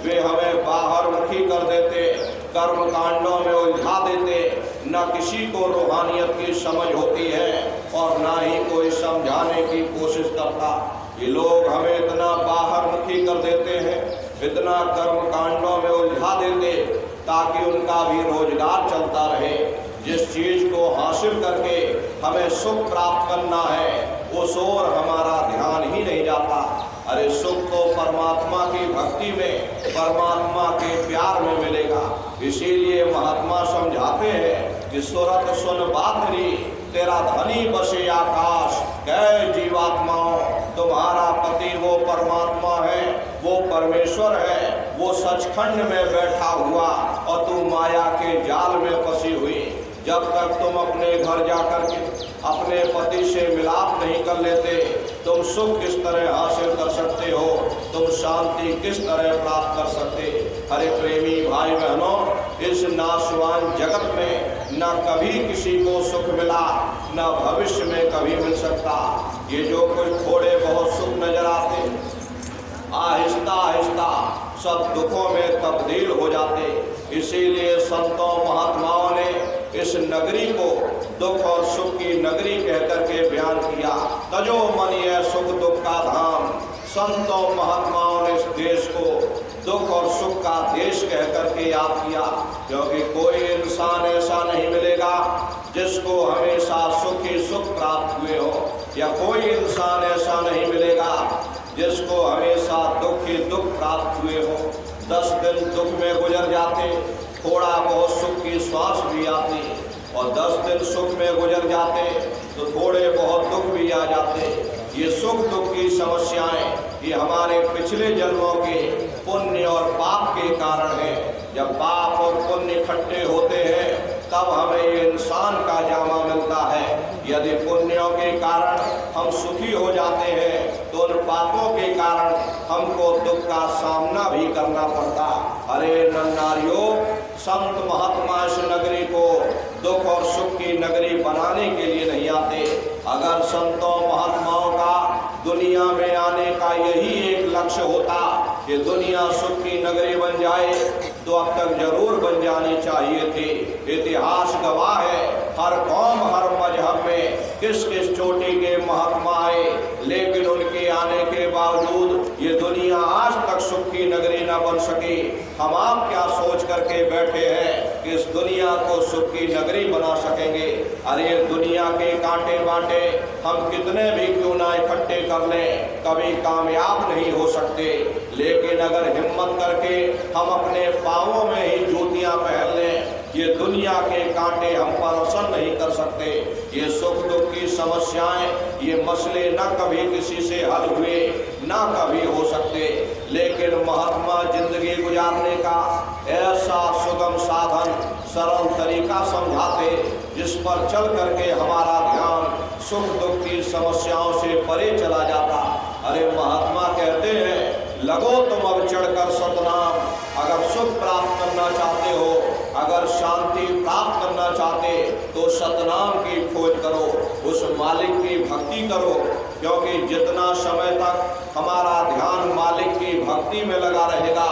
वे हमें बाहर मुखी कर देते, कर्म कांडों में उलझा देते। न किसी को रूहानियत की समझ होती है और ना ही कोई समझाने की कोशिश करता। ये लोग हमें इतना बाहर मुखी कर देते हैं, इतना कर्म कांडों में उलझा देते ताकि उनका भी रोजगार चलता रहे। जिस चीज को हासिल करके हमें सुख प्राप्त करना है उस ओर हमारा ध्यान ही नहीं जाता। अरे सुख तो परमात्मा की भक्ति में, परमात्मा के प्यार में मिलेगा। इसीलिए महात्मा समझाते हैं कि सुरत सुन बातरी तेरा धनी बसे आकाश। कह जीवात्माओं, तुम्हारा पति वो परमात्मा है, वो परमेश्वर है, वो सचखंड में बैठा हुआ और तू माया के जाल में फंसी हुई। जब तक तुम अपने घर जाकर के अपने पति से मिलाप नहीं कर लेते, तुम सुख किस तरह हासिल कर सकते हो, तुम शांति किस तरह प्राप्त कर सकते। अरे प्रेमी भाई बहनों, इस नाशवान जगत में न कभी किसी को सुख मिला, न भविष्य में कभी मिल सकता। ये जो कुछ थोड़े बहुत सुख नजर आते, आहिस्ता आहिस्ता सब दुखों में तब्दील हो जाते। इसीलिए संतों महात्माओं ने इस नगरी को दुख और सुख की नगरी कहकर के बयान किया। तजो मन यह सुख दुख का धाम। संतों महात्माओं ने इस देश को दुख और सुख का देश कहकर के याद किया, क्योंकि कोई इंसान ऐसा नहीं मिलेगा जिसको हमेशा सुख ही सुख प्राप्त हुए हो, या कोई इंसान ऐसा नहीं मिलेगा जिसको हमेशा दुख ही दुख प्राप्त हुए हो। 10 दिन दुख में गुजर जाते, थोड़ा बहुत सुख की श्वास भी आती, और 10 दिन सुख में गुजर जाते तो थोड़े बहुत दुख भी आ जाते। ये सुख दुख की समस्याएं ये हमारे पिछले जन्मों के पुण्य और पाप के कारण है। जब पाप और पुण्य इकट्ठे होते हैं तब हमें ये इंसान का जामा मिलता है। यदि पुण्यों के कारण हम सुखी हो जाते हैं तो उन पापों के कारण हमको दुख का सामना भी करना पड़ता। अरे नन्नारियों, संत महात्मा इस नगरी को दुख और सुख की नगरी बनाने के लिए नहीं आते। अगर संतों महात्माओं का दुनिया में आने का यही एक लक्ष्य होता कि दुनिया सुख की नगरी बन जाए तो अब तक जरूर बन जानी चाहिए थी। इतिहास गवाह है, हर कौम हर मजहब में किस किस चोटी के महात्मा आए, लेकिन उनके आने के बावजूद ये दुनिया आज तक सुख की नगरी न बन सकी। हम आप क्या सोच करके बैठे हैं कि इस दुनिया को सुख की नगरी बना सकेंगे? अरे दुनिया के कांटे बांटे हम कितने भी क्यों ना इकट्ठे कर लें, कभी कामयाब नहीं हो सकते। लेकिन अगर हिम्मत करके हम अपने पाँवों में ही जूतियां पहन लें, ये दुनिया के कांटे हम पर असर नहीं कर सकते। ये सुख दुख की समस्याएं, ये मसले न कभी किसी से हल हुए, न कभी हो सकते। लेकिन महात्मा जिंदगी गुजारने का ऐसा सुगम साधन, सरल तरीका समझाते जिस पर चल करके हमारा ध्यान सुख दुख की समस्याओं से परे चला जाता। अरे महात्मा कहते हैं, लगो तुम अब चढ़कर सतनाम। अगर सुख प्राप्त करना चाहते हो, अगर शांति प्राप्त करना चाहते तो सतनाम की खोज करो, उस मालिक की भक्ति करो। क्योंकि जितना समय तक हमारा ध्यान मालिक की भक्ति में लगा रहेगा,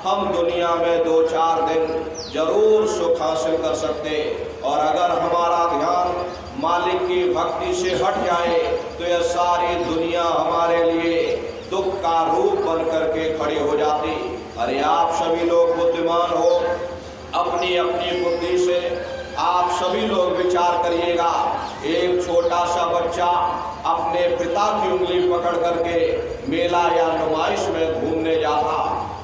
हम दुनिया में 2-4 दिन जरूर सुख हासिल कर सकते। और अगर हमारा ध्यान मालिक की भक्ति से हट जाए तो यह सारी दुनिया हमारे लिए दुख का रूप बन करके खड़ी हो जाती। अरे आप सभी लोग बुद्धिमान हो, अपनी अपनी बुद्धि से आप सभी लोग विचार करिएगा। एक छोटा सा बच्चा अपने पिता की उंगली पकड़ करके मेला या नुमाइश में घूमने जाता,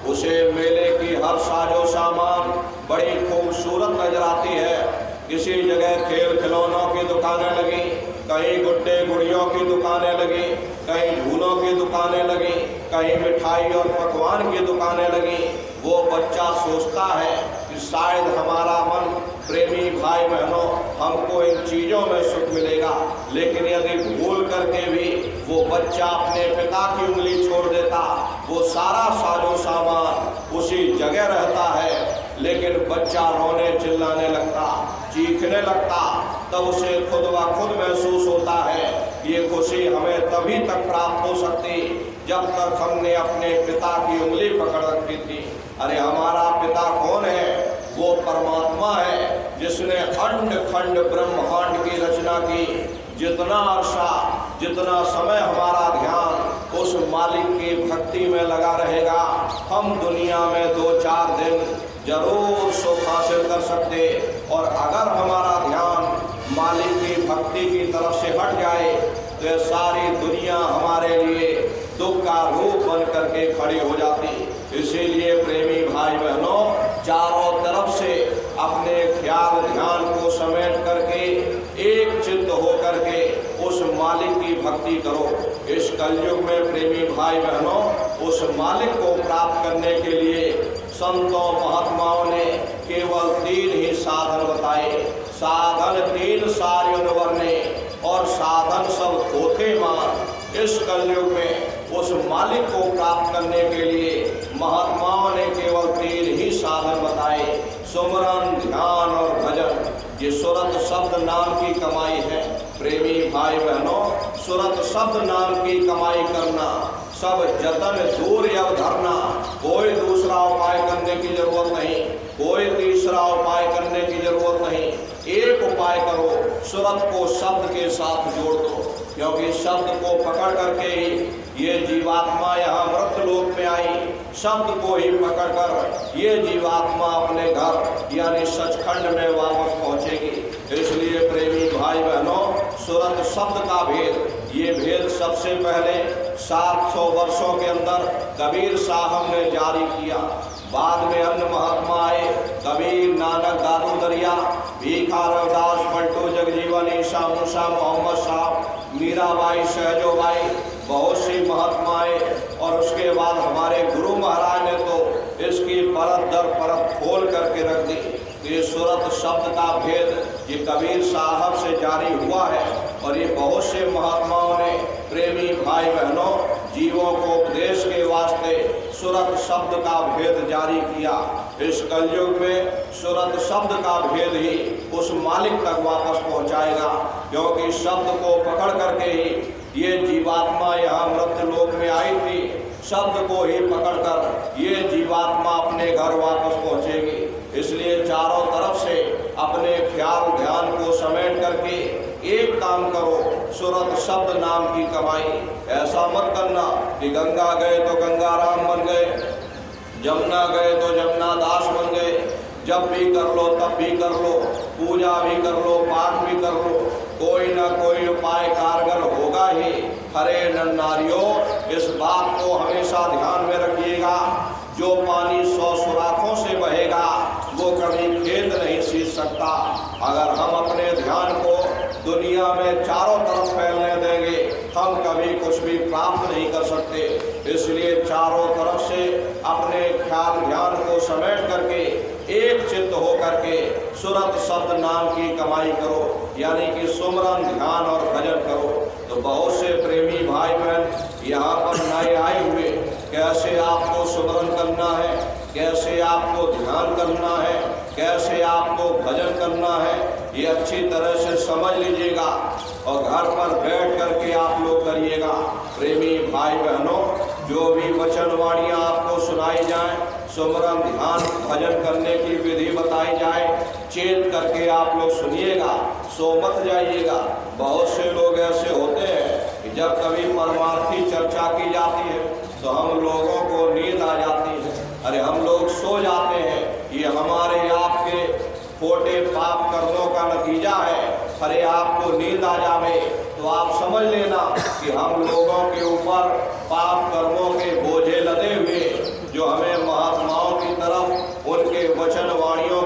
उसे मेले की हर साजो सामान बड़ी खूबसूरत नजर आती है। किसी जगह खेल खिलौनों की दुकानें लगी, कहीं गुड्डे गुड़ियों की दुकानें लगी, कहीं झूलों की दुकानें लगी, कहीं मिठाई और पकवान की दुकानें लगी। वो बच्चा सोचता है कि शायद हमारा मन, प्रेमी भाई बहनों, हमको इन चीज़ों में सुख मिलेगा। लेकिन यदि भूल करके भी वो बच्चा अपने पिता की उंगली छोड़ देता, वो सारा साजो सामान उसी जगह रहता है, लेकिन बच्चा रोने चिल्लाने लगता, चीखने लगता, तब उसे खुद ब खुद महसूस होता है ये खुशी हमें तभी तक प्राप्त हो सकती जब तक हमने अपने पिता की उंगली पकड़ रखी थी। अरे हमारा पिता कौन है? वो परमात्मा है जिसने अंड खंड ब्रह्मांड की रचना की। जितना अर्सा, जितना समय हमारा ध्यान उस मालिक की भक्ति में लगा रहेगा, हम दुनिया में 2-4 दिन जरूर सुख हासिल कर सकते। और अगर हमारा ध्यान मालिक की भक्ति की तरफ से हट जाए तो ये सारी दुनिया हमारे लिए दुख का रूप बन करके खड़ी हो जाती। इसीलिए प्रेमी भाई बहनों, चारों तरफ से अपने ख्याल ध्यान को समेट करके एक चित्त हो करके उस मालिक की भक्ति करो। इस कलयुग में प्रेमी भाई बहनों, उस मालिक को प्राप्त करने के लिए संतों महात्माओं ने केवल 3 ही साधन बताए। साधन 3 सार्युन वर्णे और साधन सब होते मान। इस कलयुग में उस मालिक को प्राप्त करने के लिए महात्माओं ने केवल 3 ही साधन बताए, सुमरन, ध्यान और भजन। ये सुरत शब्द नाम की कमाई है। प्रेमी भाई बहनों, सुरत शब्द नाम की कमाई करना, सब जतन दूर यव धरना। कोई दूसरा उपाय करने की जरूरत नहीं, कोई तीसरा उपाय करने की जरूरत नहीं। एक उपाय करो, सुरत को शब्द के साथ जोड़ दो, क्योंकि शब्द को पकड़ करके ही ये जीवात्मा यहाँ मृत लोक में आई। शब्द को ही पकड़कर ये जीवात्मा अपने घर यानी सचखंड में वापस पहुँचेगी। इसलिए प्रेमी भाई बहनों, सुरत शब्द का भेद, ये भेद सबसे पहले 700 वर्षों के अंदर कबीर साहब ने जारी किया। बाद में अन्य महात्मा आए, कबीर, नानक, दादू दरिया, भीखा रविदास, पलटू जगजीवन, ईसा मूसा, मोहम्मद साहब, मीराबाई, सहजोबाई, बहुत सी महात्माएं। और उसके बाद हमारे गुरु महाराज ने तो इसकी परत दर परत खोल करके रख दी। ये सूरत शब्द का भेद ये कबीर साहब से जारी हुआ है और ये बहुत से महात्माओं ने, प्रेमी भाई बहनों, जीवों को उपदेश के वास्ते सूरत शब्द का भेद जारी किया। इस कलयुग में सूरत शब्द का भेद ही उस मालिक तक वापस पहुंचाएगा, क्योंकि शब्द को पकड़ करके ही ये जीवात्मा यहाँ मृत्यु लोक में आई थी। शब्द को ही पकड़कर ये जीवात्मा अपने घर वापस पहुंचेगी। इसलिए चारों तरफ से अपने ख्याल ध्यान को समेट करके एक काम करो, सूरत शब्द नाम की कमाई। ऐसा मत करना कि गंगा गए तो गंगा राम बन गए, जमुना गए तो जमुना दास बन गए। जब भी कर लो तब भी कर लो, पूजा भी कर लो, पाठ भी कर लो, कोई ना कोई उपाय कारगर होगा ही। हरे नर नारियों, इस बात को हमेशा ध्यान में रखिएगा, जो पानी 100 सुराखों से बहेगा वो कभी खेत नहीं सींच सकता। अगर हम अपने ध्यान को दुनिया में चारों तरफ फैलने देंगे, हम कभी कुछ भी प्राप्त नहीं कर सकते। इसलिए चारों तरफ से अपने ख्याल ध्यान को समेट करके एक चित्त हो करके सूरत शब्द नाम की कमाई करो, यानी कि सुमरन, ध्यान और भजन करो। तो बहुत से प्रेमी भाई बहन यहाँ पर नए आए हुए, कैसे आपको सुमरन करना है, कैसे आपको ध्यान करना है, कैसे आपको भजन करना है, ये अच्छी तरह से समझ लीजिएगा और घर पर बैठ करके आप लोग करिएगा। प्रेमी भाई बहनों, जो भी वचन वाणियाँ आपको सुनाई जाएं, सुमरन, ध्यान, भजन करने की विधि बताई जाए, चेत करके आप लोग सुनिएगा, सो मत जाइएगा। बहुत से लोग ऐसे होते हैं कि जब कभी परमार्थी चर्चा की जाती है तो हम लोगों को नींद आ जाती है। अरे हम लोग सो जाते हैं, ये हमारे आपके खोटे पाप कर्मों का नतीजा है। अरे आपको नींद आ जावे तो आप समझ लेना कि हम लोगों के ऊपर पाप कर्मों के बोझे लदे हुए, जो हमें महात्माओं की तरफ उनके वचन वाणियों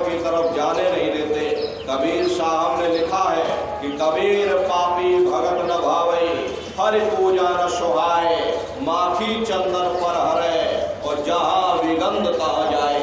हरि पूजा न सुहाए, माखी चंदन पर हरे, और जहाँ विगंध तहाँ जाए।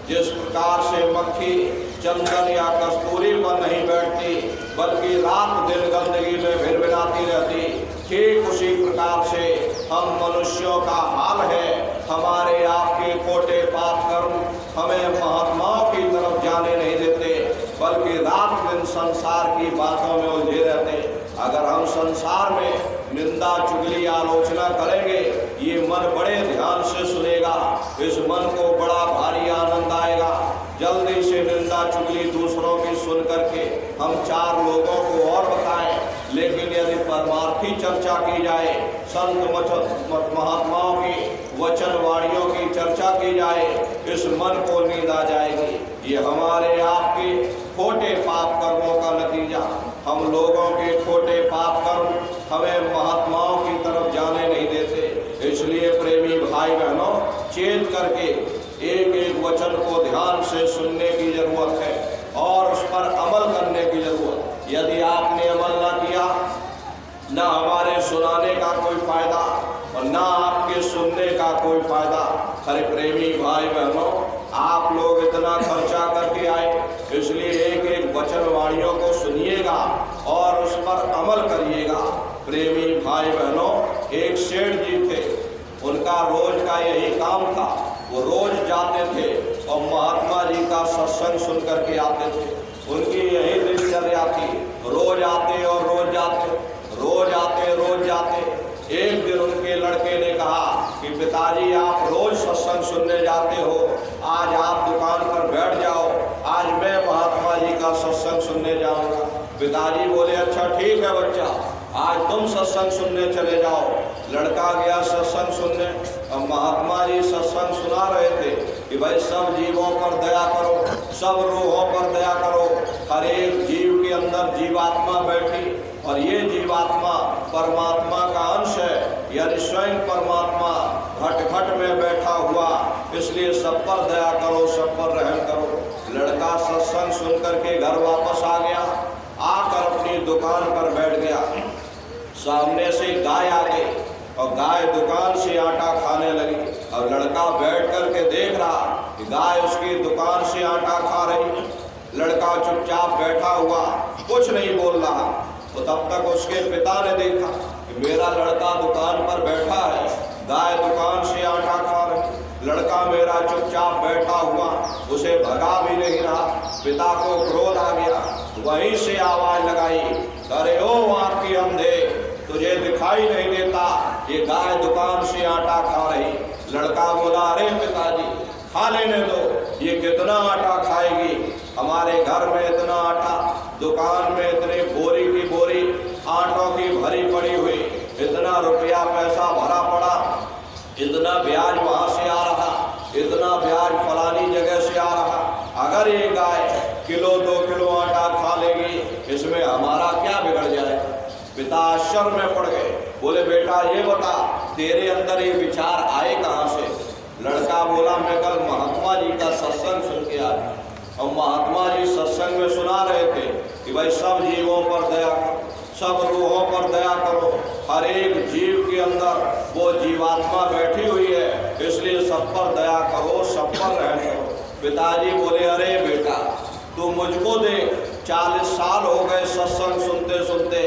जिस प्रकार से मक्खी चंदन या कस्तूरी पर नहीं बैठती बल्कि रात दिन गंदगी में भिनभिनाती रहती, ठीक उसी प्रकार से हम मनुष्यों का हाल है। हमारे आपके खोटे पाप कर्म हमें महात्माओं की तरफ जाने नहीं देते, बल्कि रात दिन संसार की बातों में उलझे रहते। अगर हम संसार में निंदा चुगली आलोचना करेंगे, ये मन बड़े ध्यान से सुनेगा, इस मन को बड़ा भारी आनंद आएगा। जल्दी से निंदा चुगली दूसरों की सुन करके हम 4 लोगों को और बताएं, लेकिन यदि परमार्थी चर्चा की जाए, संत महात्माओं की वचन वाणियों की चर्चा की जाए, इस मन को नींद आ जाएगी। ये हमारे आपके खोटे पाप कर्मों का नतीजा। हम लोगों के खोटे पाप कर्म हमें महात्माओं की तरफ जाने नहीं देते। इसलिए प्रेमी भाई बहनों, चेत करके एक एक वचन को ध्यान से सुनने की जरूरत है और उस पर अमल करने की जरूरत। यदि आपने अमल ना किया, ना हमारे सुनाने का कोई फायदा और ना आपके सुनने का कोई फायदा। अरे प्रेमी भाई बहनों, आप लोग इतना खर्चा करके आए, इसलिए एक एक वचन वाणियों को सुनिएगा और उस पर अमल करिएगा। प्रेमी भाई बहनों, एक सेठ जी थे, उनका रोज का यही काम था। वो रोज जाते थे और महात्मा जी का सत्संग सुन करके आते थे। उनकी यही दिनचर्या थी, रोज आते और रोज जाते, रोज आते रोज जाते। एक दिन उनके लड़के ने कहा कि पिताजी, आप रोज सत्संग सुनने जाते हो, आज आप दुकान पर बैठ जाओ, आज मैं महात्मा जी का सत्संग सुनने जाऊंगा। पिताजी बोले, अच्छा ठीक है बच्चा, आज तुम सत्संग सुनने चले जाओ। लड़का गया सत्संग सुनने, और महात्मा जी सत्संग सुना रहे थे कि भाई सब जीवों पर दया करो, सब रूहों पर दया करो। हर एक जीव के अंदर जीवात्मा बैठी और ये जीवात्मा परमात्मा का अंश है, यानी स्वयं परमात्मा घट घट में बैठा हुआ, इसलिए सब पर दया करो, सब पर रहम करो। लड़का सत्संग सुन करके घर वापस आ गया, आकर अपनी दुकान पर बैठ गया। सामने से गाय आ गई और गाय दुकान से आटा खाने लगी, और लड़का बैठ करके देख रहा कि गाय उसकी दुकान से आटा खा रही। लड़का चुपचाप बैठा हुआ, कुछ नहीं बोल रहा। तो तब तक उसके पिता ने देखा कि मेरा लड़का दुकान पर बैठा है, गाय दुकान से आटा खा रही, लड़का मेरा चुपचाप बैठा हुआ, उसे भगा भी नहीं रहा। पिता को क्रोध आ गया, वहीं से आवाज लगाई, अरे ओ आपकी अंधे, तुझे दिखाई नहीं देता ये गाय दुकान से आटा खा रही। लड़का बोला, अरे पिताजी खा लेने दो, ये कितना आटा खाएगी, हमारे घर में इतना आटा, दुकान में इतने बोरी की बोरी आटों की भरी पड़ी हुई, इतना रुपया पैसा भरा पड़ा, इतना ब्याज वहां से आ रहा, इतना ब्याज फलानी जगह से आ रहा, अगर ये गाय किलो 2 किलो आटा खा लेगी, इसमें हमारा क्या बिगड़ जाए। पिता आश्चर्य में पड़ गए, बोले बेटा ये बता तेरे अंदर ये विचार आए कहाँ से। लड़का बोला, मैं कल महात्मा जी का सत्संग सुन के आया, और महात्मा जी सत्संग में सुना रहे थे कि भाई सब जीवों पर दया करो, सब रूहों पर दया करो, हर एक जीव के अंदर वो जीवात्मा बैठी हुई है, इसलिए सब पर दया करो, सब पर रहम करो। पिताजी बोले, अरे बेटा तू मुझको देख, 40 साल हो गए सत्संग सुनते सुनते,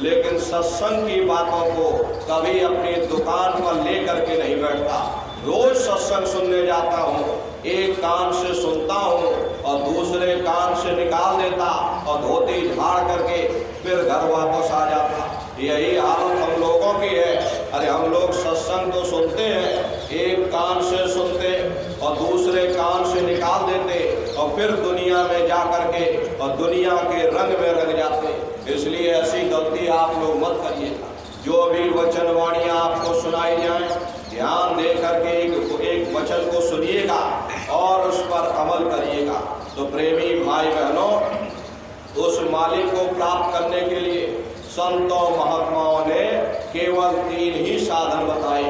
लेकिन सत्संग की बातों को कभी अपनी दुकान पर ले करके नहीं बैठता। रोज सत्संग सुनने जाता हूँ, एक कान से सुनता हूँ और दूसरे कान से निकाल देता और धोती झाड़ करके फिर घर वापस आ जाता। यही हालत हम लोगों की है। अरे हम लोग सत्संग तो सुनते हैं, एक कान से सुनते और दूसरे कान से निकाल देते और फिर दुनिया में जा करके और दुनिया के रंग में रंग जाते। इसलिए ऐसी गलती आप लोग मत करिएगा। जो भी वचन वाणियाँ आपको सुनाई जाए, ध्यान दे करके एक वचन को सुनिएगा और उस पर अमल करिएगा। तो प्रेमी भाई बहनों, उस मालिक को प्राप्त करने के लिए संतों महात्माओं ने केवल 3 ही साधन बताए।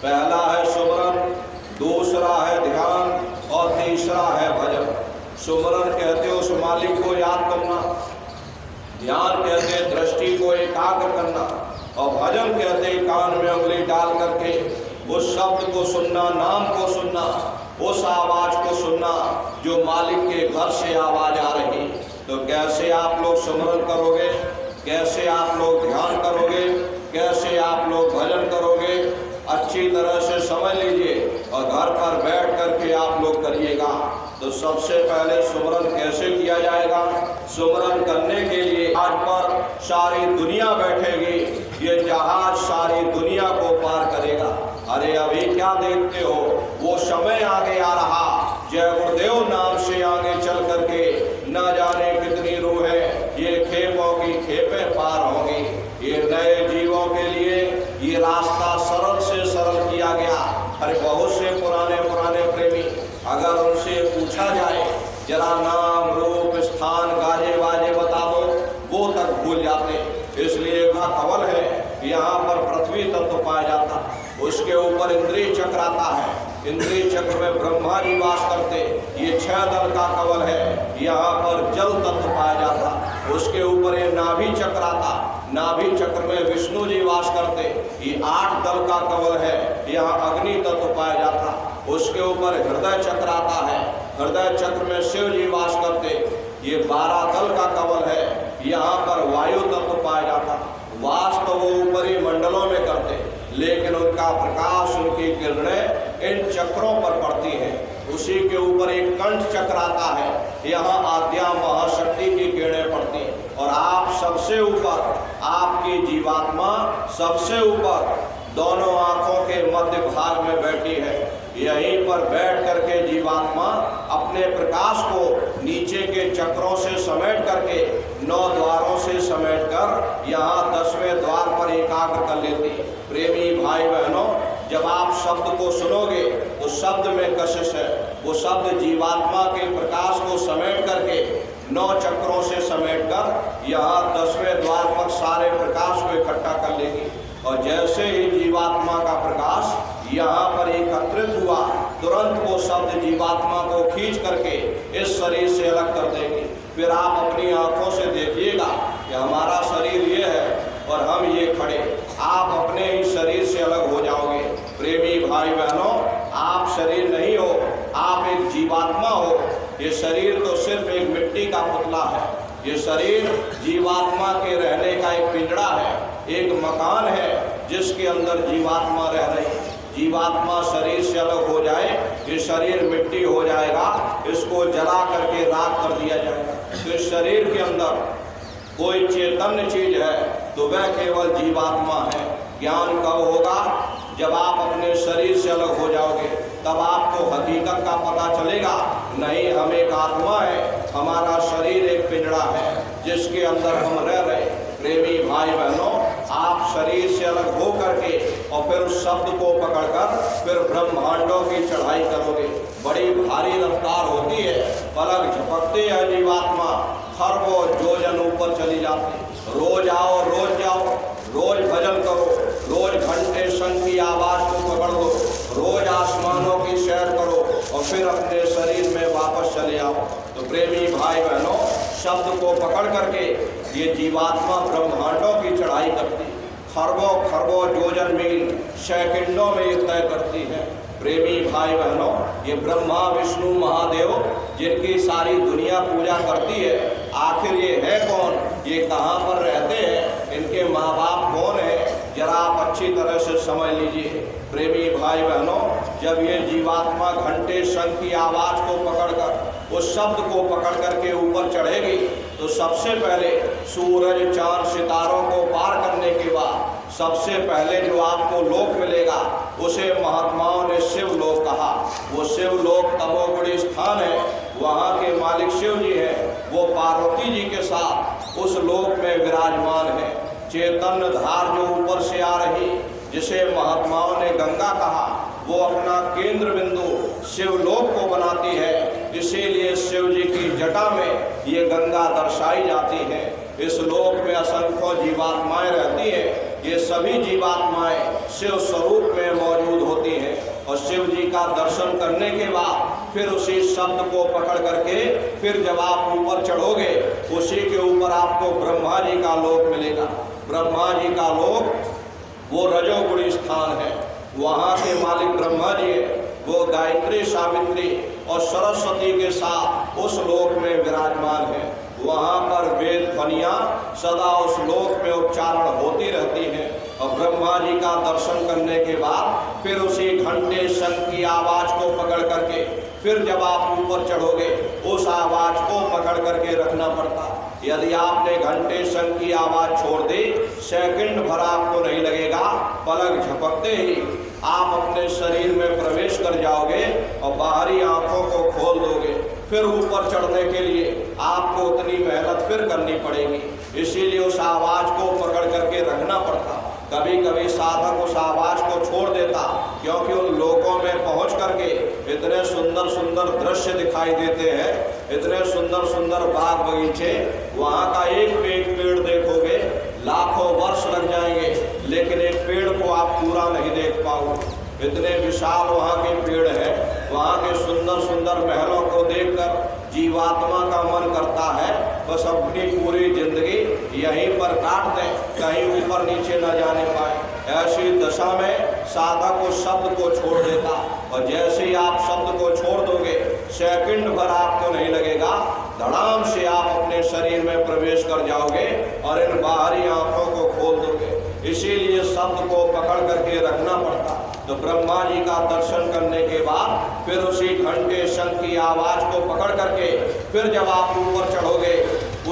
पहला है सुमरन, दूसरा है ध्यान और तीसरा है भजन। सुमरन कहते उस मालिक को याद करना, ध्यान कहते दृष्टि को एकाग्र करना, और भजन कहते कान में उंगली डाल करके उस शब्द को सुनना, नाम को सुनना, उस आवाज को सुनना जो मालिक के घर से आवाज आ रही। तो कैसे आप लोग सुमरन करोगे, कैसे आप लोग ध्यान करोगे, कैसे आप लोग भजन करोगे, अच्छी तरह से समझ लीजिए और घर पर बैठ करके आप लोग करिएगा। तो सबसे पहले सुमरन कैसे किया जाएगा? सुमरन करने के लिए आज पर सारी दुनिया बैठेगी, ये जहाज सारी दुनिया को पार करेगा। अरे अभी क्या देखते हो, वो समय आगे आ रहा, जय गुरुदेव नाम से आगे चल करके न जाने कितनी रूहें ये खेपों की खेपें पार होंगी। ये नए जीवों के लिए ये रास्ता सरल से सरल किया गया। अरे बहुत से पुराने प्रेमी अगर उनसे पूछा जाए जरा नाम रूप स्थान गाजे बाजे बता दो, वो तक भूल जाते। इसलिए का कवल है, यहाँ पर पृथ्वी तत्व पाया जाता, उसके ऊपर इंद्रिय चक्र आता है, इंद्रिय चक्र में ब्रह्मा जी वास करते, ये 6 दल का कवल है। यहाँ पर जल तत्व पाया जाता, उसके ऊपर ये नाभि चक्र आता, नाभि चक्र में विष्णु जी वास करते, ये 8 दल का कवल है। यहाँ अग्नि तत्व पाया जाता, उसके ऊपर हृदय चक्र आता है, हृदय चक्र में शिव जी वास करते, ये 12 दल का कवल है। यहाँ पर वायु तत्व पाया जाता, वास तो वो ऊपरी मंडलों में करते, लेकिन उनका प्रकाश, उनकी किरणें इन चक्रों पर पड़ती हैं। उसी के ऊपर एक कंठ चक्र आता है, यहाँ आद्या महाशक्ति की किरणें पड़ती हैं। और आप सबसे ऊपर, आपकी जीवात्मा सबसे ऊपर दोनों आंखों के मध्य भाग में बैठी है। यहीं पर बैठ करके जीवात्मा अपने प्रकाश को नीचे के चक्रों से समेट करके 9 द्वारों से समेट कर यहाँ 10वें द्वार पर एकाग्र कर लेती। प्रेमी भाई बहनों, जब आप शब्द को सुनोगे उस शब्द में कशिश है, वो शब्द जीवात्मा के प्रकाश को समेट करके 9 चक्रों से समेट कर यहाँ 10वें द्वार पर सारे प्रकाश को इकट्ठा कर लेगी। और जैसे ही जीवात्मा का प्रकाश यहाँ पर एकत्रित हुआ, तुरंत वो शब्द जीवात्मा को खींच करके इस शरीर से अलग कर देगी। फिर आप अपनी आंखों से देखिएगा कि हमारा शरीर ये है और हम ये खड़े, आप अपने ही शरीर से अलग हो जाओगे। प्रेमी भाई बहनों, आप शरीर नहीं हो, आप एक जीवात्मा हो। ये शरीर तो सिर्फ एक मिट्टी का पुतला है, ये शरीर जीवात्मा के रहने का एक पिंजड़ा है, एक मकान है जिसके अंदर जीवात्मा रह रही। जीवात्मा शरीर से अलग हो जाए, ये शरीर मिट्टी हो जाएगा, इसको जला करके राख कर दिया जाएगा। तो इस शरीर के अंदर कोई चैतन्य चीज है तो वह केवल जीवात्मा है। ज्ञान कब होगा? जब आप अपने शरीर से अलग हो जाओगे, तब आपको हकीकत का पता चलेगा। नहीं, हम एक आत्मा है, हमारा शरीर एक पिंजड़ा है जिसके अंदर हम रह रहे। प्रेमी भाई बहनों, आप शरीर से अलग हो करके और फिर उस शब्द को पकड़कर फिर ब्रह्मांडों की चढ़ाई करोगे। बड़ी भारी रफ्तार होती है, पलक झपकते है जीवात्मा, खरबों योजन ऊपर चली जाती। रोज आओ, रोज जाओ, रोज भजन करो, रोज घंटे शंख की आवाज को पकड़ लो, रोज आसमानों की सैर करो और फिर अपने शरीर में वापस चले आओ। तो प्रेमी भाई बहनों, शब्द को पकड़ करके ये जीवात्मा ब्रह्मांडों की चढ़ाई करती, खरबों योजन मील सेकंडों में तय करती है। प्रेमी भाई बहनों, ये ब्रह्मा विष्णु महादेव जिनकी सारी दुनिया पूजा करती है, आखिर ये है कौन? ये कहाँ पर रहते हैं? इनके माँ बाप कौन है? जरा आप अच्छी तरह से समझ लीजिए। प्रेमी भाई बहनों, जब ये जीवात्मा घंटे शंख की आवाज को पकड़कर उस शब्द को पकड़ करके ऊपर चढ़ेगी, तो सबसे पहले सूरज चांद सितारों को पार करने के बाद सबसे पहले जो आपको लोक मिलेगा उसे महात्माओं ने शिव लोक कहा। वो शिव लोक तमोगुणी स्थान है, वहाँ के मालिक शिव जी हैं, वो पार्वती जी के साथ उस लोक में विराजमान है। चैतन्य धार जो ऊपर से आ रही, जिसे महात्माओं ने गंगा कहा, वो अपना केंद्र बिंदु शिवलोक को बनाती है। इसीलिए शिव जी की जटा में ये गंगा दर्शाई जाती है। इस लोक में असंख्यों जीवात्माएं रहती हैं। ये सभी जीवात्माएं शिव स्वरूप में मौजूद होती हैं और शिव जी का दर्शन करने के बाद फिर उसी शब्द को पकड़ करके फिर जब आप ऊपर चढ़ोगे, उसी के ऊपर आपको ब्रह्मा जी का लोक मिलेगा। ब्रह्मा जी का लोक रजोगुणी स्थान है। वहाँ के मालिक ब्रह्मा जी है, वो गायत्री, सावित्री और सरस्वती के साथ उस लोक में विराजमान है। वहाँ पर वेद ध्वनियाँ सदा उस लोक में उच्चारण होती रहती हैं। और ब्रह्मा जी का दर्शन करने के बाद फिर उसी घंटे शंख की आवाज़ को पकड़ करके फिर जब आप ऊपर चढ़ोगे उस आवाज़ को पकड़ करके रखना पड़ता। यदि आपने घंटे शंख की आवाज़ छोड़ दी, सेकंड भर आपको नहीं लगेगा, पलक झपकते ही आप अपने शरीर में प्रवेश कर जाओगे और बाहरी आंखों को खोल दोगे। फिर ऊपर चढ़ने के लिए आपको उतनी मेहनत फिर करनी पड़ेगी, इसीलिए उस आवाज़ को पकड़ करके रखना पड़ता। कभी कभी साधक उस आवाज़ को छोड़ देता, क्योंकि उन लोगों में पहुंच करके इतने सुंदर सुंदर दृश्य दिखाई देते हैं, इतने सुंदर सुंदर बाग बगीचे। वहाँ का एक पेड़ देखोगे लाखों वर्ष लग जाएंगे, लेकिन एक पेड़ को आप पूरा नहीं देख पाओगे। इतने विशाल वहाँ के पेड़ हैं। वहाँ के सुंदर सुंदर महलों को देखकर जीवात्मा का मन करता है बस अपनी पूरी जिंदगी यहीं पर काट दें, कहीं ऊपर नीचे न जाने पाए। ऐसी दशा में साधक उस शब्द को छोड़ देता, और जैसे ही आप शब्द को छोड़ दोगे सेकंड भर आपको नहीं लगेगा, धड़ाम से आप अपने शरीर में प्रवेश कर जाओगे और इन बाहरी आंखों को खोल दोगे। इसीलिए शब्द को पकड़ करके रखना पड़ता। तो ब्रह्मा जी का दर्शन करने के बाद फिर उसी घंटे शंख की आवाज़ को पकड़ करके फिर जब आप ऊपर चढ़ोगे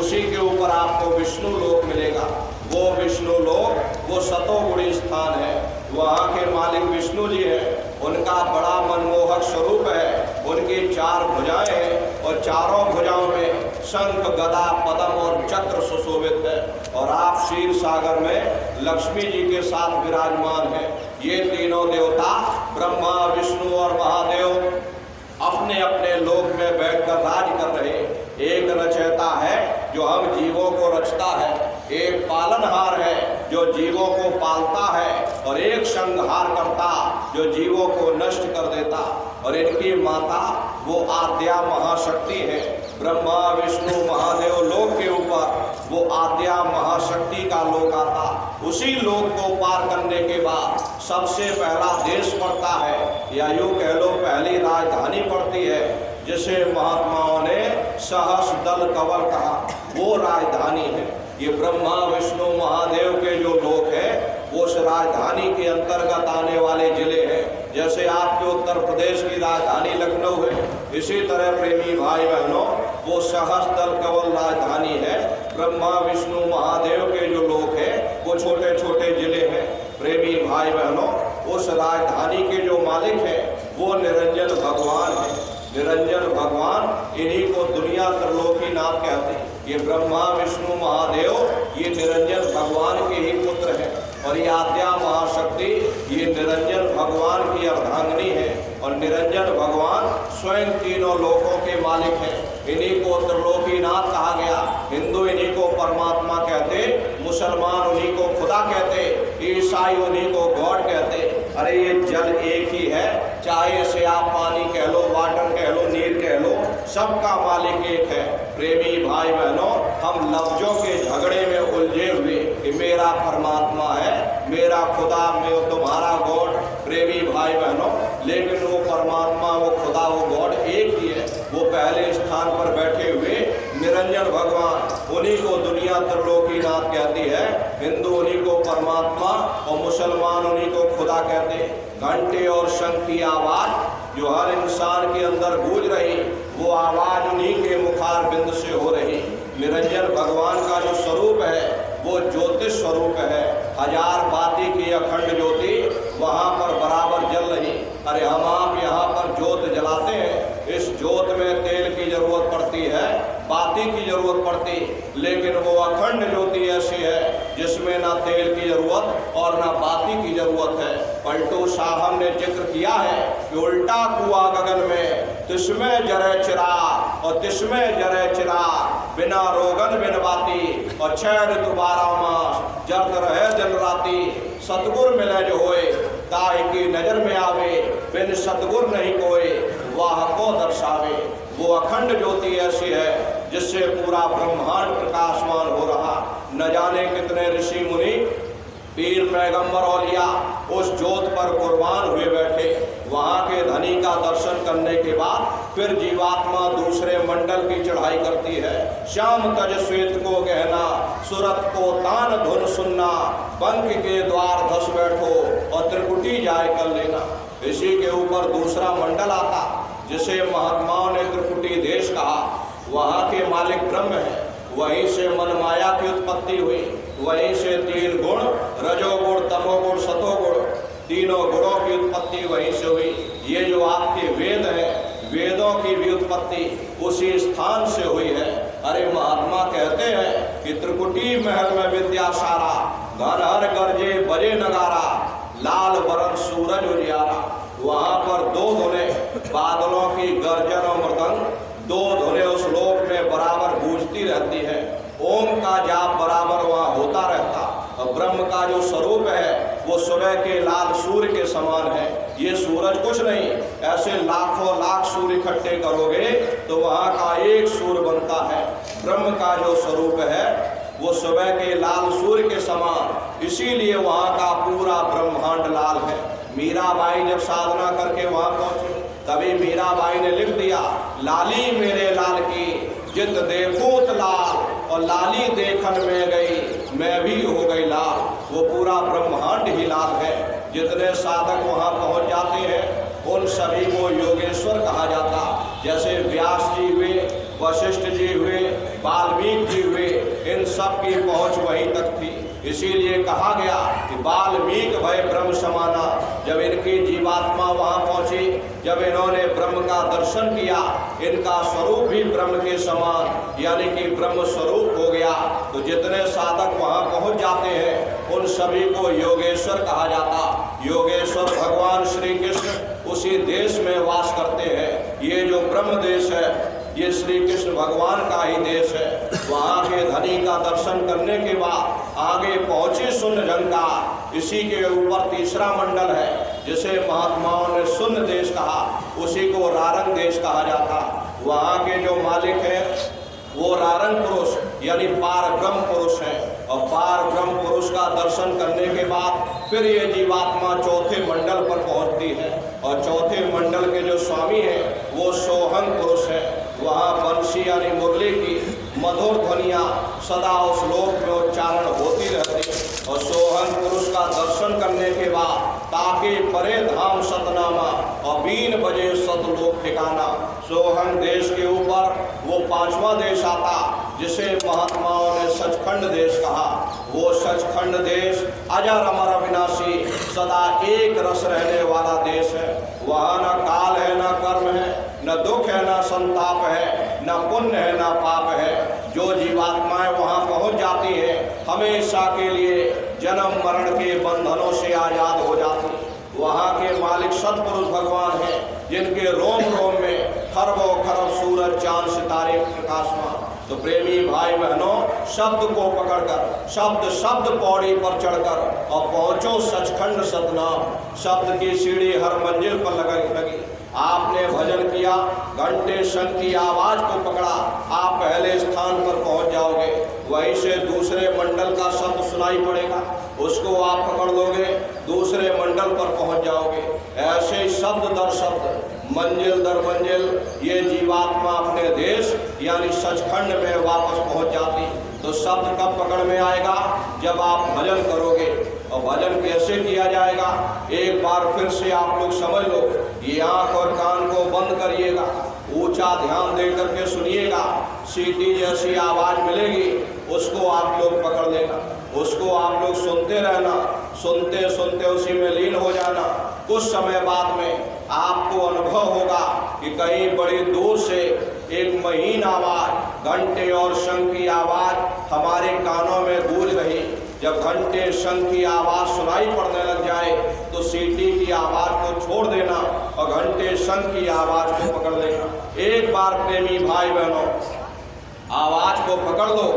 उसी के ऊपर आपको विष्णु लोक मिलेगा। वो विष्णु लोक वो सतोगुणी स्थान है। वहाँ के मालिक विष्णु जी हैं। उनका बड़ा मनमोहक स्वरूप है। उनकी 4 भुजाएं हैं और चारों भुजाओं में शंख, गदा, पद्म और चक्र सुशोभित है। और आप क्षीर सागर में लक्ष्मी जी के साथ विराजमान हैं। ये तीनों देवता ब्रह्मा, विष्णु और महादेव अपने अपने लोक में बैठकर राज कर रहे। एक रचयिता है जो हम जीवों को रचता है, एक पालनहार है जो जीवों को पालता है, और एक संहार करता जो जीवों को नष्ट कर देता। और इनकी माता वो आद्या महाशक्ति है। ब्रह्मा, विष्णु, महादेव लोक के ऊपर वो आद्या महाशक्ति का लोक आता। उसी लोक को पार करने के बाद सबसे पहला देश पड़ता है, या यूँ कह लो पहली राजधानी पड़ती है, जिसे महात्माओं ने सहस दल कवल कहा। वो राजधानी है। ये ब्रह्मा, विष्णु, महादेव के जो लोक है वो उस राजधानी के अंतर्गत आने वाले जिले हैं। जैसे आपके उत्तर प्रदेश की राजधानी लखनऊ है, इसी तरह प्रेमी भाई बहनों वो सहस्त्रदल कवल राजधानी है। ब्रह्मा, विष्णु, महादेव के जो लोक है वो छोटे छोटे जिले हैं। प्रेमी भाई बहनों उस राजधानी के जो मालिक हैं वो निरंजन भगवान है। निरंजन भगवान, इन्हीं को दुनिया त्रिलोकीनाथ कहते हैं। ये ब्रह्मा, विष्णु, महादेव ये निरंजन भगवान के ही पुत्र हैं। और ये आद्या महाशक्ति ये निरंजन भगवान की अर्धांगिनी है। और निरंजन भगवान स्वयं तीनों लोकों के मालिक हैं। इन्हीं को त्रिलोकीनाथ कहा गया। हिंदू इन्हीं को परमात्मा कहते, मुसलमान उन्हीं को खुदा कहते, ईसाई उन्हीं को गॉड कहते। अरे ये जल एक ही है, चाहे इसे आप पानी कह लो, वाटर कह लो, नीर कह लो, सबका मालिक एक है। प्रेमी भाई बहनों हम लफ्जों के झगड़े में उलझे हुए कि मेरा परमात्मा है, मेरा खुदा, मैं तुम्हारा गॉड। प्रेमी भाई बहनों लेकिन वो परमात्मा, वो खुदा, वो गॉड एक ही है। वो पहले स्थान पर बैठे हुए निरंजन भगवान, उन्हीं को दुनिया त्रिलोकीनाथ कहती है। हिंदू उन्हीं को परमात्मा और मुसलमान उन्हीं को खुदा कहते हैं। घंटे और शंख की आवाज़ जो हर इंसान के अंदर गूंज रही, वो आवाज़ उन्हीं के मुखार बिंद से हो रही। निरंजन भगवान का जो स्वरूप है वो ज्योतिष स्वरूप है। 1000 बाती की अखंड ज्योति वहाँ पर बराबर जल रही। अरे हम आप यहाँ पर ज्योत जलाते हैं, इस ज्योत में तेल की जरूरत पड़ती है, बाती की जरूरत पड़ती, लेकिन वो अखंड ज्योति ऐसी है जिसमें ना तेल की जरूरत और ना बाती की जरूरत है। पलटू साहब ने जिक्र किया है कि उल्टा कुआं गगन में तिसमें जरे चिराग और तिसमें जरे चिराग, बिना रोगन बिन बाती और 6 ऋतु 12 मास जरत रहे दिन राती। सतगुर मिले जो होए ताई की नजर में आवे, बिन सतगुर नहीं कोई वाह को दर्शावे। वो अखंड ज्योति ऐसी है जिससे पूरा ब्रह्मांड प्रकाशमान हो रहा। न जाने कितने ऋषि मुनि पीर पैगंबर औलिया उस जोत पर कुर्बान हुए बैठे। वहाँ के धनी का दर्शन करने के बाद फिर जीवात्मा दूसरे मंडल की चढ़ाई करती है। श्याम तज श्वेत को गहना, सूरत को तान धुन सुनना, पंख के द्वार धस बैठो और त्रिकुटी जाय कर लेना। इसी के ऊपर दूसरा मंडल आता जिसे महात्माओं ने त्रिकुटी देश कहा। वहाँ के मालिक ब्रह्म है। वहीं से मन माया की उत्पत्ति हुई। वहीं से तीन गुण रजोगुण तमोगुण सतोगुण तीनों गुणों की उत्पत्ति वहीं से हुई। ये जो आपके वेद हैं, वेदों की भी उत्पत्ति उसी स्थान से हुई है। अरे महात्मा कहते हैं कि त्रिकुटी महल में विद्या सारा, घर हर गरजे बजे नगारा, लाल बरन सूरज उजियारा। वहाँ पर दो धुने बादलों की गर्जन और मृदंग, दो धुने उस लोक में बराबर गूंजती रहती है। ओम का जाप बराबर वहाँ होता रहता। और ब्रह्म का जो स्वरूप है वो सुबह के लाल सूर्य के समान है। ये सूरज कुछ नहीं, ऐसे लाखों लाख सूर्य इकट्ठे करोगे तो वहाँ का एक सूर्य बनता है। ब्रह्म का जो स्वरूप है वो सुबह के लाल सूर्य के समान, इसीलिए वहाँ का पूरा ब्रह्मांड लाल है। मीराबाई जब साधना करके वहाँ पहुंची तभी मीराबाई ने लिख दिया, लाली मेरे लाल की जित देखूत लाल, और लाली देखन में गई मैं भी हो गई लाल। वो पूरा ब्रह्मांड ही लाल है। जितने साधक वहाँ पहुँच जाते हैं उन सभी को योगेश्वर कहा जाता। जैसे व्यास जी हुए, वशिष्ठ जी हुए, वाल्मीकि जी हुए, इन सब की पहुँच वहीं तक थी। इसीलिए कहा गया कि वाल्मीकि भय ब्रह्म समाना। जब इनकी जीवात्मा वहाँ पहुँची, जब इन्होंने ब्रह्म का दर्शन किया, इनका स्वरूप भी ब्रह्म के समान यानी कि ब्रह्म स्वरूप हो गया। तो जितने साधक वहाँ पहुँच जाते हैं उन सभी को योगेश्वर कहा जाता। योगेश्वर भगवान श्री कृष्ण उसी देश में वास करते हैं। ये जो ब्रह्म देश है ये श्री कृष्ण भगवान का ही देश है। वहाँ के धनी का दर्शन करने के बाद आगे पहुँचे शून्य झंकार। इसी के ऊपर तीसरा मंडल है जिसे महात्माओं ने शून्य देश कहा, उसी को रारंग देश कहा जाता। वहाँ के जो मालिक हैं वो रारंग पुरुष यानी पार ब्रह्म पुरुष है। और पार ब्रह्म पुरुष का दर्शन करने के बाद फिर ये जीवात्मा चौथे मंडल पर पहुंचती है। और चौथे मंडल के जो स्वामी हैं वो सोहंग पुरुष है। वहाँ बंशी यानी मुरली की मधुर ध्वनियाँ सदा उस लोक में उच्चारण होती रहती। और सोहंग पुरुष का दर्शन करने के बाद ताके परे धाम सतनामा और 3 बजे सतलोक ठिकाना। सोहंग देश के ऊपर वो 5वां देश आता जिसे महात्माओं ने सचखंड देश कहा। वो सचखंड देश अजर अमर अविनाशी सदा एक रस रहने वाला देश है। वहाँ न काल है, न कर्म है, न दुख है, न संताप है, न पुण्य है, न पाप है। जो जीवात्माएं वहाँ पहुँच जाती हैं हमेशा के लिए जन्म मरण के बंधनों से आज़ाद हो जाती। वहाँ के मालिक सतपुरुष भगवान हैं जिनके रोम रोम में खरबों खरब सूरज चांद सितारे प्रकाशमान। तो प्रेमी भाई बहनों, शब्द को पकड़कर शब्द शब्द पौड़ी पर चढ़कर और पहुँचो सचखंड सतनाम। शब्द की सीढ़ी हर मंजिल पर लगी। आपने भजन किया, घंटे शंख की आवाज को पकड़ा, आप पहले स्थान पर पहुंच जाओगे। वहीं से दूसरे मंडल का शब्द सुनाई पड़ेगा, उसको आप पकड़ लोगे, दूसरे मंडल पर पहुंच जाओगे। ऐसे शब्द दर शब्द, मंजिल दर मंजिल ये जीवात्मा अपने देश यानी सचखंड में वापस पहुंच जाती। तो शब्द कब पकड़ में आएगा? जब आप भजन करोगे। और भजन कैसे किया जाएगा? एक बार फिर से आप लोग समझ लो। ये आँख और कान को बंद करिएगा, ऊंचा ध्यान दे करके सुनिएगा। सीटी जैसी आवाज़ मिलेगी उसको आप लोग पकड़ लेना, उसको आप लोग सुनते रहना, सुनते सुनते उसी में लीन हो जाना। कुछ समय बाद में आपको अनुभव होगा कि कहीं बड़ी दूर से एक महीन आवाज़, घंटे और शंख की आवाज़ हमारे कानों में गूंज रही। जब घंटे शंख की आवाज़ सुनाई पड़ने लग जाए तो सीटी की आवाज़ को छोड़ देना और घंटे शंख की आवाज़ को पकड़ लेना। एक बार प्रेमी भाई बहनों आवाज़ को पकड़ लो,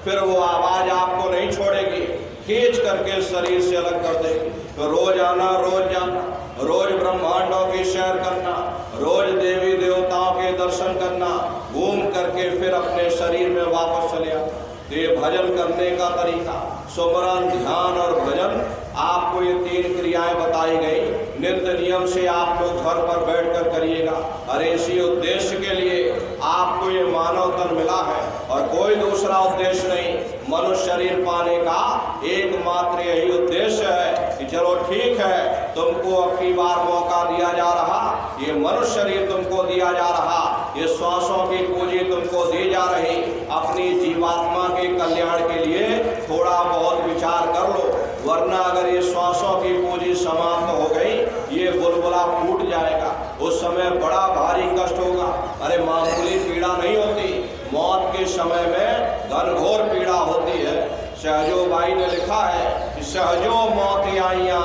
फिर वो आवाज़ आपको नहीं छोड़ेगी, खींच करके शरीर से अलग कर देगी। तो रोज आना, रोज जाना, रोज ब्रह्मांडों की सैर करना, रोज देवी देवताओं के दर्शन करना, घूम करके फिर अपने शरीर में वापस चले आना। ये भजन करने का तरीका। सुमरन, ध्यान और भजन, आपको ये 3 क्रियाएं बताई गई। नित्य नियम से आप लोग घर पर बैठकर करिएगा। और इसी उद्देश्य के लिए आपको ये मानव तन मिला है और कोई दूसरा उद्देश्य नहीं। मनुष्य शरीर पाने का एकमात्र यही उद्देश्य है कि चलो ठीक है, तुमको अपनी बार मौका दिया जा रहा, ये मनुष्य शरीर तुमको दिया जा रहा, ये श्वासों की पूंजी तुमको दी जा रही, अपनी जीवात्मा के कल्याण के लिए थोड़ा बहुत विचार कर लो, वरना अगर ये श्वासों की पूंजी समाप्त हो गई, ये बुलबुला फूट जाएगा, उस समय बड़ा भारी कष्ट होगा। अरे मामूली पीड़ा नहीं होती, मौत के समय में घनघोर पीड़ा होती है। सहजो बाई ने लिखा है कि सहजो मौत आइया,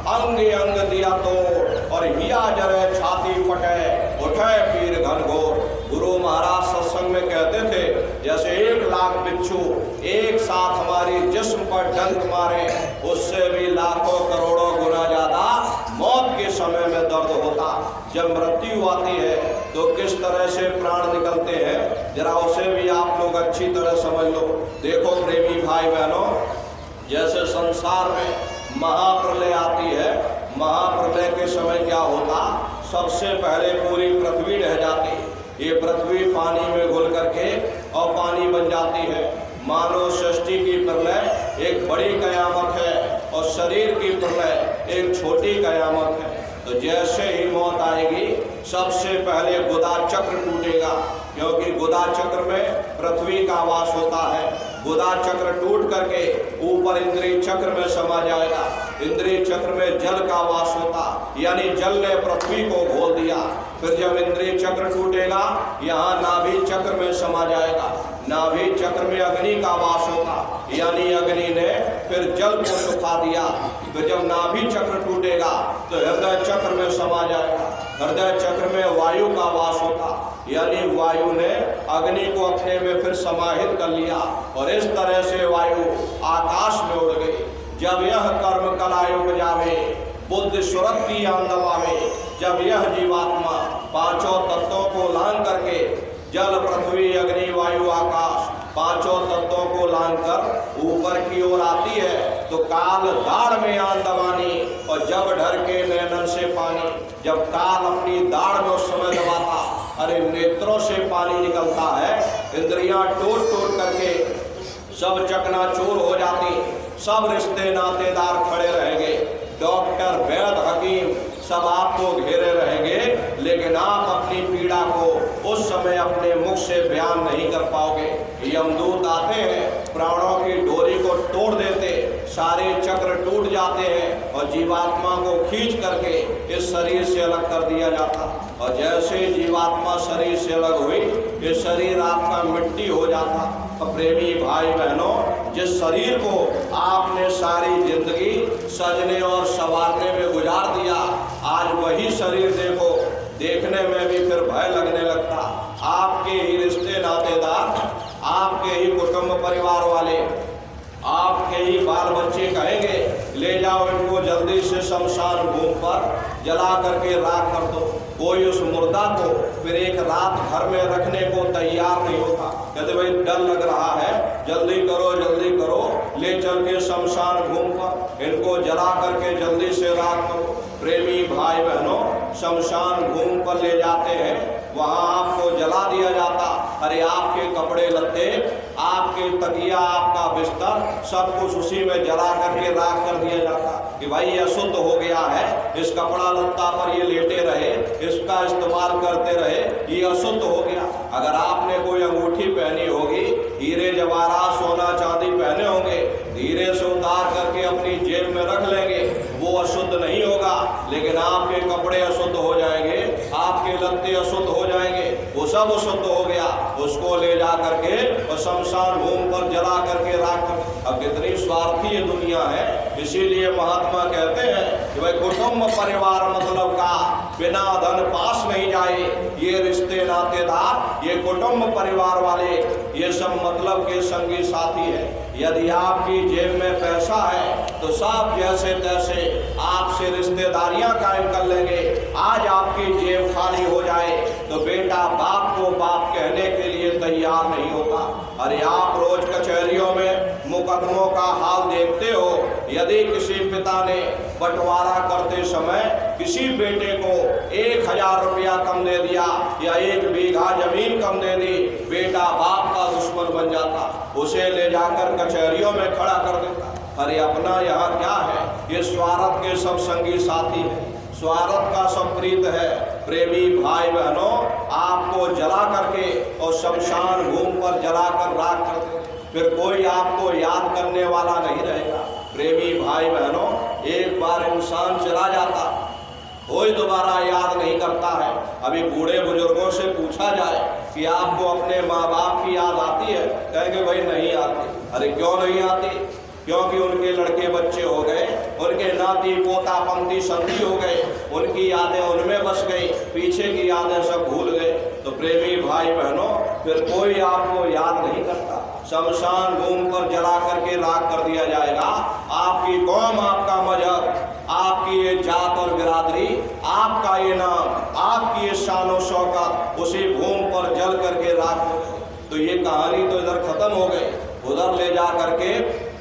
अंग अंग दिया तो और हिया जरे छाती फटे, उठे पीर घनघोर। गुरु महाराज सत्संग में कहते थे, जैसे 1 लाख बिच्छू एक साथ हमारी जिस्म पर डंक मारे, उससे भी लाखों करोड़ों गुना ज्यादा मौत के समय में दर्द होता। जब मृत्यु आती है तो किस तरह से प्राण निकलते हैं, जरा उसे भी आप लोग अच्छी तरह समझ लो। देखो प्रेमी भाई बहनों, जैसे संसार में महाप्रलय आती है, महाप्रलय के समय क्या होता, सबसे पहले पूरी पृथ्वी ढह जाती। ये पृथ्वी पानी में घुल करके और पानी बन जाती है। मानव सृष्टि की प्रलय एक बड़ी कयामत है और शरीर की प्रलय एक छोटी कयामत है। तो जैसे ही मौत आएगी, सबसे पहले गुदा चक्र टूटेगा, क्योंकि गुदा चक्र में पृथ्वी का वास होता है। गुदा चक्र टूट करके ऊपर इंद्रिय चक्र में समा जाएगा। इंद्रिय चक्र में जल का वास होता, यानी जल ने पृथ्वी को घोल दिया। फिर जब इंद्रिय चक्र टूटेगा, यहाँ नाभि चक्र में समा जाएगा। नाभि चक्र में अग्नि का वास होता, यानी अग्नि ने फिर जल को सुखा दिया। फिर जब नाभि चक्र टूटेगा तो हृदय चक्र में समा जाएगा। हृदय चक्र में वायु का वास होता, यानी वायु ने अग्नि को अपने में फिर समाहित कर लिया और इस तरह से वायु आकाश में उड़ गई। जब यह कर्म कलायुग जावे, बुद्धि सुरत्ति आंदवावे, जब यह जीवात्मा 5 तत्वों को लांग करके जल, पृथ्वी, अग्नि, वायु, आकाश 5 तत्वों को लांग कर ऊपर की ओर आती है, तो काल दाढ़ में आन दबानी और जब ढर के नैनन से पानी। जब काल अपनी दाढ़ में उस समय दबाता, अरे नेत्रों से पानी निकलता है, इंद्रियां टूट टूट करके सब चकनाचूर हो जाती, सब रिश्ते नातेदार खड़े रहेंगे, डॉक्टर, वैद्य, हकीम सब आपको घेरे रहेंगे, लेकिन आप अपनी पीड़ा को उस समय अपने मुख से बयान नहीं कर पाओगे। यमदूत आते हैं, प्राणों की डोरी को तोड़ देते, सारे चक्र टूट जाते हैं और जीवात्मा को खींच करके इस शरीर से अलग कर दिया जाता। और जैसे जीवात्मा शरीर से अलग हुई, ये शरीर आपका मिट्टी हो जाता। और प्रेमी भाई बहनों, जिस शरीर को आपने सारी जिंदगी सजने और संवारने में गुजार दिया, आज वही शरीर देखो, देखने में भी फिर भय लगने लगता। आपके ही रिश्ते नातेदार, आपके ही कुटुंब परिवार वाले, आपके ही बाल बच्चे कहेंगे, ले जाओ इनको जल्दी से शमशान भूमि पर जला करके राख कर दो। कोई उस मुर्दा को फिर एक रात घर में रखने को तैयार नहीं होता। कहते भाई डर लग रहा है, जल्दी करो ले चल के शमशान भूमि पर इनको जला करके जल्दी से राख करो। प्रेमी भाई बहनों, शमशान भूमि पर ले जाते हैं, वहाँ आपको जला दिया जाता। अरे आपके कपड़े लत्ते, आपके तकिया, आपका बिस्तर, सब कुछ उसी में जला करके राख कर दिया जाता कि भाई ये अशुद्ध हो गया है, इस कपड़ा लत्ता पर ये लेटे रहे, इसका इस्तेमाल करते रहे, ये अशुद्ध हो गया। अगर आपने कोई अंगूठी पहनी होगी, हीरे जवाहरात सोना चांदी पहने होंगे, धीरे से उतार करके अपनी जेब में रख लेंगे, वो अशुद्ध नहीं होगा। लेकिन आपके कपड़े अशुद्ध हो जाएंगे, आपके लत्ते अशुद्ध हो जाएंगे, वो सब अशुद्ध हो गया, उसको ले जा करके और शमशान भूमि पर जला करके राख कर। अब कितनी स्वार्थी ये दुनिया है। इसीलिए महात्मा कहते हैं कि भाई कुटुंब परिवार मतलब का बिना धन पास नहीं जाए। ये रिश्ते नातेदार, ये कुटुंब परिवार वाले, ये सब मतलब के संगी साथी है। यदि आपकी जेब में पैसा है तो सब जैसे तैसे आपसे रिश्तेदारियां कायम कर लेंगे। आज आपकी जेब खाली हो जाए तो बेटा बाप को बाप कहने के लिए तैयार नहीं होता। अरे आप रोज कचहरियों में मुकदमा कदमों का हाल देखते हो। यदि किसी पिता ने बंटवारा करते समय किसी बेटे को 1000 रुपया कम दे दिया या 1 बीघा जमीन कम दे दी, बेटा बाप का दुश्मन बन जाता, उसे ले जाकर कचहरियों में खड़ा कर देता। अरे अपना यहाँ क्या है, ये स्वार्थ के सब संगी साथी हैं, स्वार्थ का सब प्रीत है। प्रेमी भाई बहनों, आपको जला करके और शमशान भूमि पर जलाकर राख कर देंगे, फिर कोई आपको याद करने वाला नहीं रहेगा। प्रेमी भाई बहनों, एक बार इंसान चला जाता, कोई दोबारा याद नहीं करता है। अभी बूढ़े बुजुर्गों से पूछा जाए कि आपको अपने माँ बाप की याद आती है, कहेंगे भाई नहीं आती। अरे क्यों नहीं आती? क्योंकि उनके लड़के बच्चे हो गए, उनके नाती पोता पंक्ति संधि हो गए, उनकी यादें उनमें बस गई, पीछे की यादें सब भूल गए। तो प्रेमी भाई बहनों, फिर कोई आपको याद नहीं करता, शमशान भूमि पर जला करके राख कर दिया जाएगा। आपकी कौम, आपका मजहब, आपकी ये जात और बिरादरी, आपका ये नाम, आपकी ये शान और शौकत उसी भूमि पर जल करके राख हो गई। तो ये कहानी तो इधर खत्म हो गई। उधर ले जा करके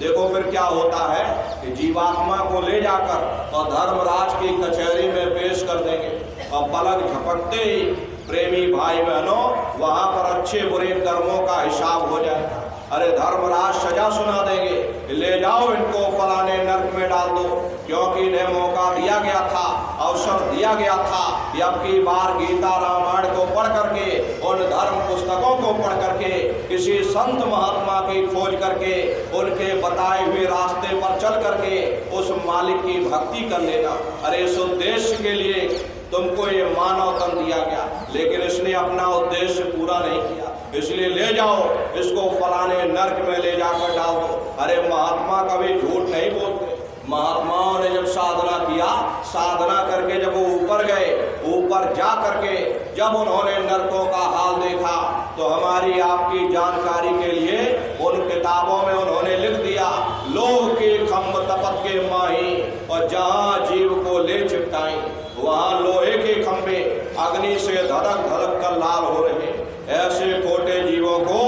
देखो फिर क्या होता है कि जीवात्मा को ले जाकर और धर्मराज की कचहरी में पेश कर देंगे और पलक झपकते ही प्रेमी भाई बहनों, वहां पर अच्छे बुरे कर्मों का हिसाब हो जाएगा। अरे धर्मराज सजा सुना देंगे, ले जाओ इनको फलाने नर्क में डाल दो, क्योंकि इन्हें मौका दिया गया था, अवसर दिया गया था कि अब की बार गीता रामायण को पढ़ करके, उन धर्म पुस्तकों को पढ़ करके, किसी संत महात्मा की खोज करके, उनके बताए हुए रास्ते पर चल करके उस मालिक की भक्ति कर लेना। अरे इस उद्देश्य के लिए तुमको ये मानव तन दिया गया, लेकिन इसने अपना उद्देश्य पूरा नहीं किया, इसलिए ले जाओ इसको फलाने नर्क में ले जाकर डाल दो। अरे महात्मा कभी झूठ नहीं बोलते। महात्माओं ने जब साधना किया, साधना करके जब वो ऊपर गए, ऊपर जा करके जब उन्होंने नरकों का हाल देखा, तो हमारी आपकी जानकारी के लिए उन किताबों में उन्होंने लिख दिया, लोह के खम्भ तपत के माही, और जहाँ जीव को ले चिपटाई वहाँ लोहे के खंभे अग्नि से धड़क धड़क कर लाल हो रहे। ऐसे खोटे जीवों को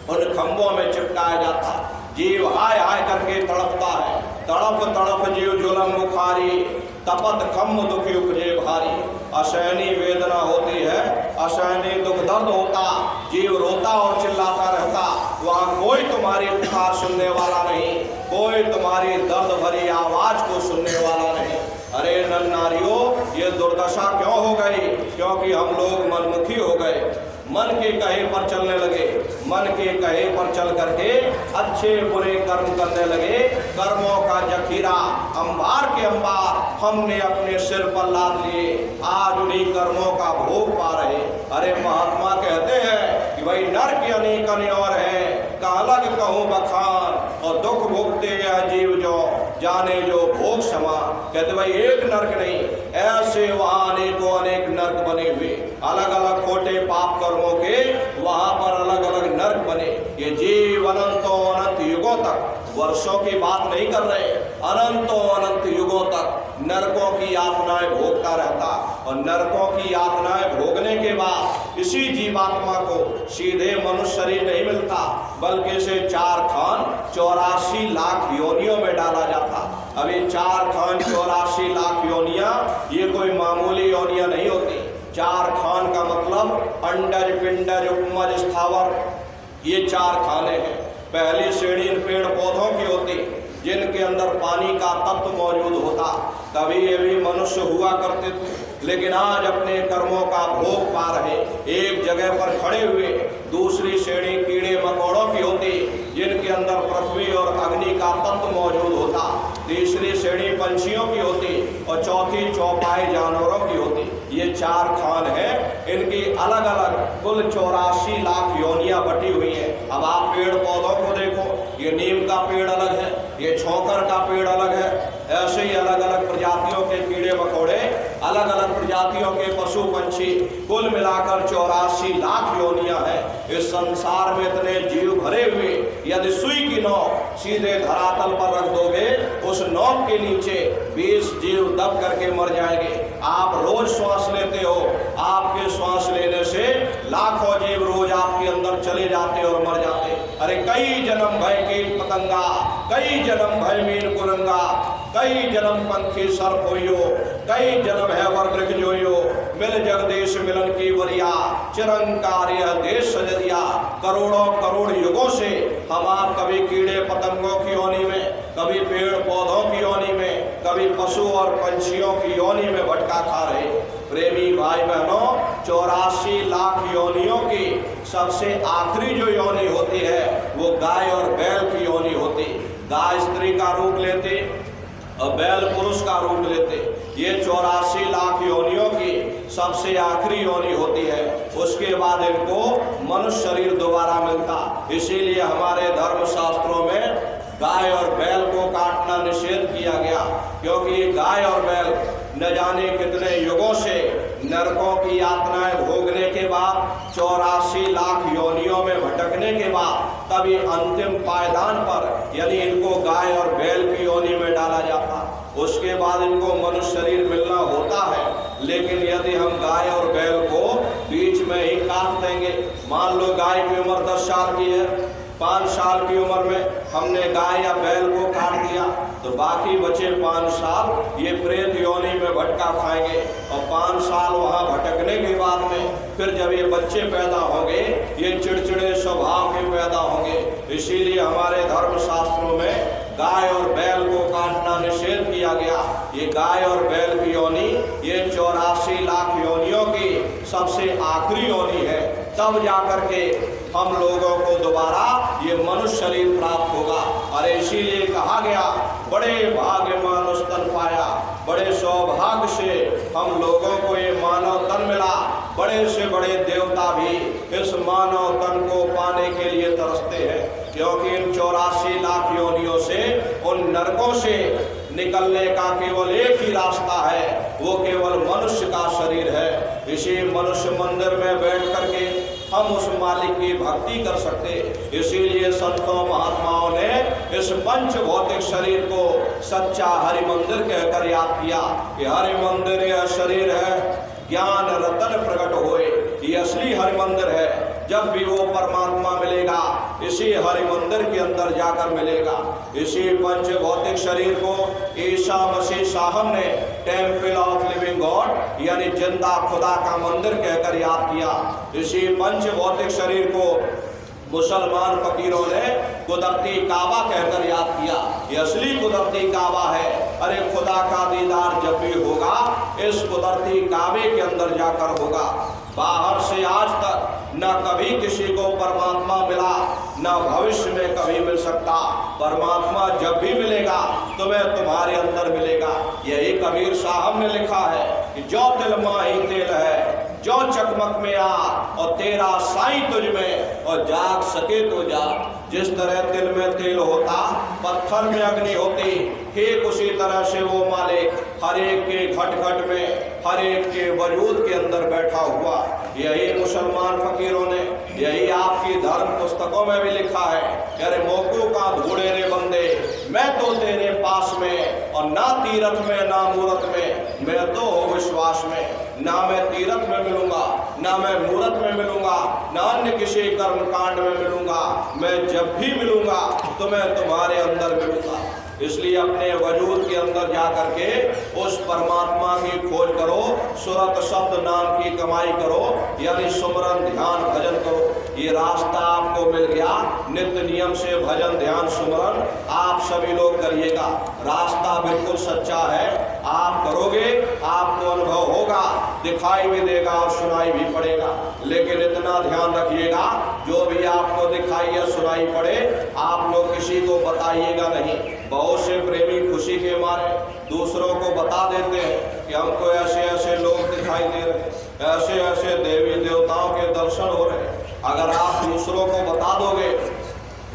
उन खंभों में चिपटाया जाता, जीव हाय हाय करके तड़पता है, तड़प तड़प जीव जुलम बुखारी, तपत खम्भ दुखी उपजे भारी। असहनीय वेदना होती है, असहनीय दुख दर्द होता, जीव रोता और चिल्लाता रहता, वहाँ कोई तुम्हारी पुकार सुनने वाला नहीं, कोई तुम्हारी दर्द भरी आवाज को सुनने वाला नहीं। अरे नर नारियों, ये दुर्दशा क्यों हो गई? क्योंकि हम लोग मनमुखी हो गए, मन के कहे पर चलने लगे, मन के कहे पर चल करके अच्छे बुरे कर्म करने लगे। कर्मों का जखीरा अंबार के अंबार हमने अपने सिर पर लाद लिए, आज उन्हीं कर्मों का भोग पा रहे। अरे महात्मा कहते हैं कि भाई नरक अनेक और है, कालग कहूँ बखान, और दुख भोगते यह जीव जो जाने जो भोग समा। कहते भाई एक नरक नहीं, ऐसे वहाँ अनेकों अनेक नरक बने हुए, अलग अलग खोटे पाप कर्मों के वहाँ पर अलग अलग नरक बने। ये जीव अनंतों अनंत युगों तक, वर्षों की बात नहीं कर रहे, अनंतों अनंत युगों तक नरकों की यातनाएं भोगता रहता, और नरकों की यातनाएं भोगने के बाद इसी जीवात्मा को सीधे मनुष्य शरीर नहीं मिलता, बल्कि इसे 4 खान 84 लाख योनियों में डाला जाता। अभी 4 खान 84 लाख योनियां ये कोई मामूली योनियां नहीं होती। 4 खान का मतलब अंडज पिंडज उपमज स्थावर, ये 4 खाने हैं। पहली श्रेणी पेड़ पौधों की होती, जिनके अंदर पानी का तत्व मौजूद होता, तभी ये भी मनुष्य हुआ करते थे, लेकिन आज अपने कर्मों का भोग पा रहे, एक जगह पर खड़े हुए। दूसरी श्रेणी कीड़े मकोड़ों की होती, जिनके अंदर पृथ्वी और अग्नि का तत्व मौजूद होता। तीसरी श्रेणी पंछियों की होती, और चौथी चौपाई जानवरों की होती। ये 4 खान हैं, इनकी अलग अलग कुल 84 लाख योनियां बटी हुई हैं। अब आप पेड़ पौधों को देखो, ये नीम का पेड़ अलग है, ये छोकर का पेड़ अलग है, ऐसे ही अलग अलग प्रजातियों के कीड़े मकोड़े, अलग अलग प्रजातियों के पशु पंछी, कुल मिलाकर 84 लाख योनियां हैं। इस संसार में इतने जीव भरे हुए, यदि सुई की नोक सीधे धरातल पर रख दोगे, उस नोक के नीचे 20 जीव दब करके मर जाएंगे। आप रोज श्वास लेते हो, आपके श्वास लेने से लाखों जीव रोज आपके अंदर चले जाते और मर जाते। अरे कई जन्म भय कीट पतंगा, कई जन्म भय मीन कुरंगा, कई जन्म पंखी सर्प होइयो, कई जन्म है वर वृक्ष जोइयो, मिल जगदीश मिलन की वरिया, चिरंकार यह देश सजरिया। करोड़ों करोड़ युगों से हम आप कभी कीड़े पतंगों की योनि में, कभी पेड़ पौधों की योनि में, कभी पशु और पंछियों की योनि में भटका खा रहे। प्रेमी भाई बहनों, 84 लाख योनियों की सबसे आखिरी जो योनि होती है वो गाय और बैल की योनि होती। गाय स्त्री का रूप लेते और बैल पुरुष का रूप लेते। ये 84 लाख योनियों की सबसे आखिरी योनि होती है। उसके बाद इनको मनुष्य शरीर दोबारा मिलता। इसीलिए हमारे धर्म शास्त्रों में गाय और बैल को काटना निषेध किया गया, क्योंकि ये गाय और बैल न जाने कितने युगों से नरकों की यातनाएं भोगने के बाद, 84 लाख योनियों में भटकने के बाद तभी अंतिम पायदान पर यानी इनको गाय और बैल की योनि में डाला जाता। उसके बाद इनको मनुष्य शरीर मिलना होता है। लेकिन यदि हम गाय और बैल को बीच में ही काट देंगे, मान लो गाय की उम्र 10 साल की है, 5 साल की उम्र में हमने गाय या बैल को काट दिया, तो बाकी बचे 5 साल ये प्रेत योनि में भटका खाएंगे। और 5 साल वहाँ भटकने के बाद में फिर जब ये बच्चे पैदा होंगे, ये चिड़चिड़े स्वभाव के पैदा होंगे। इसीलिए हमारे धर्म शास्त्रों में गाय और बैल को काटना निषेध किया गया। ये गाय और बैल की योनि ये 84 लाख योनियों की सबसे आखिरी योनि है। तब जाकर के हम लोगों को दोबारा ये मनुष्य शरीर प्राप्त होगा। और इसीलिए कहा गया, बड़े भाग्यवान उस तन पाया, बड़े सौभाग्य से हम लोगों को ये मानव तन मिला। बड़े से बड़े देवता भी इस मानव तन को पाने के लिए तरसते हैं, क्योंकि इन 84 लाख योनियों से, उन नरकों से निकलने का केवल एक ही रास्ता है, वो केवल मनुष्य का शरीर है। इसी मनुष्य मंदिर में बैठ करके हम उस मालिक की भक्ति कर सकते। इसीलिए संतों महात्माओं ने इस पंच भौतिक शरीर को सच्चा हरि मंदिर कहकर याद किया कि हरि मंदिर यह शरीर है, ज्ञान रतन प्रकट होए, ये असली हरि मंदिर है। जब भी वो परमात्मा मिलेगा इसी हरि मंदिर के अंदर जाकर मिलेगा। इसी पंच भौतिक शरीर को ईसा मसीह साहब ने टेम्पल ऑफ लिविंग गॉड यानी जिंदा खुदा का मंदिर कहकर याद किया। इसी पंच भौतिक शरीर को मुसलमान फकीरों ने कुदरती काबा कहकर याद किया। ये असली कुदरती काबा है। अरे खुदा का दीदार जब भी होगा इस कुदरती काबे के अंदर जाकर होगा। बाहर से आज तक न कभी किसी को परमात्मा मिला, न भविष्य में कभी मिल सकता। परमात्मा जब भी मिलेगा तुम्हें तुम्हारे अंदर मिलेगा। यही कबीर साहब ने लिखा है कि जो दिल माही तेल है, जो चकमक में आ और तेरा साईं तुझ में, और जाग सके तो जाग। जिस तरह तिल में तेल होता, पत्थर में अग्नि होती, ठीक उसी तरह से वो मालिक हर एक के घट घट में, हर एक के वजूद के अंदर बैठा हुआ। यही मुसलमान फकीरों ने, यही आपकी धर्म पुस्तकों में भी लिखा है, अरे मोकू का धूड़े रे बंदे, मैं तो तेरे पास में, और ना तीरथ में ना मूरत में, मैं तो हो विश्वास में। ना मैं तीरथ में मिलूंगा, ना मैं मूरत में मिलूंगा, ना अन्य किसी कर्म कांड में मिलूंगा। मैं जब भी मिलूंगा तो मैं तुम्हारे अंदर मिलूंगा। इसलिए अपने वजूद के अंदर जा करके उस परमात्मा की खोज करो, सुरत शब्द नाम की कमाई करो, यानी सुमरन ध्यान भजन करो। ये रास्ता आपको मिल गया। नित्य नियम से भजन ध्यान सुमरन आप सभी लोग करिएगा। रास्ता बिल्कुल सच्चा है, आप करोगे आपको अनुभव होगा, दिखाई भी देगा और सुनाई भी पड़ेगा। लेकिन इतना ध्यान रखिएगा, जो भी आपको दिखाई या सुनाई पड़े आप लोग किसी को बताइएगा नहीं। बहुत से प्रेमी खुशी के मारे दूसरों को बता देते हैं कि हमको ऐसे ऐसे लोग दिखाई दे रहे, ऐसे ऐसे देवी देवताओं के दर्शन हो रहे। अगर आप दूसरों को बता दोगे,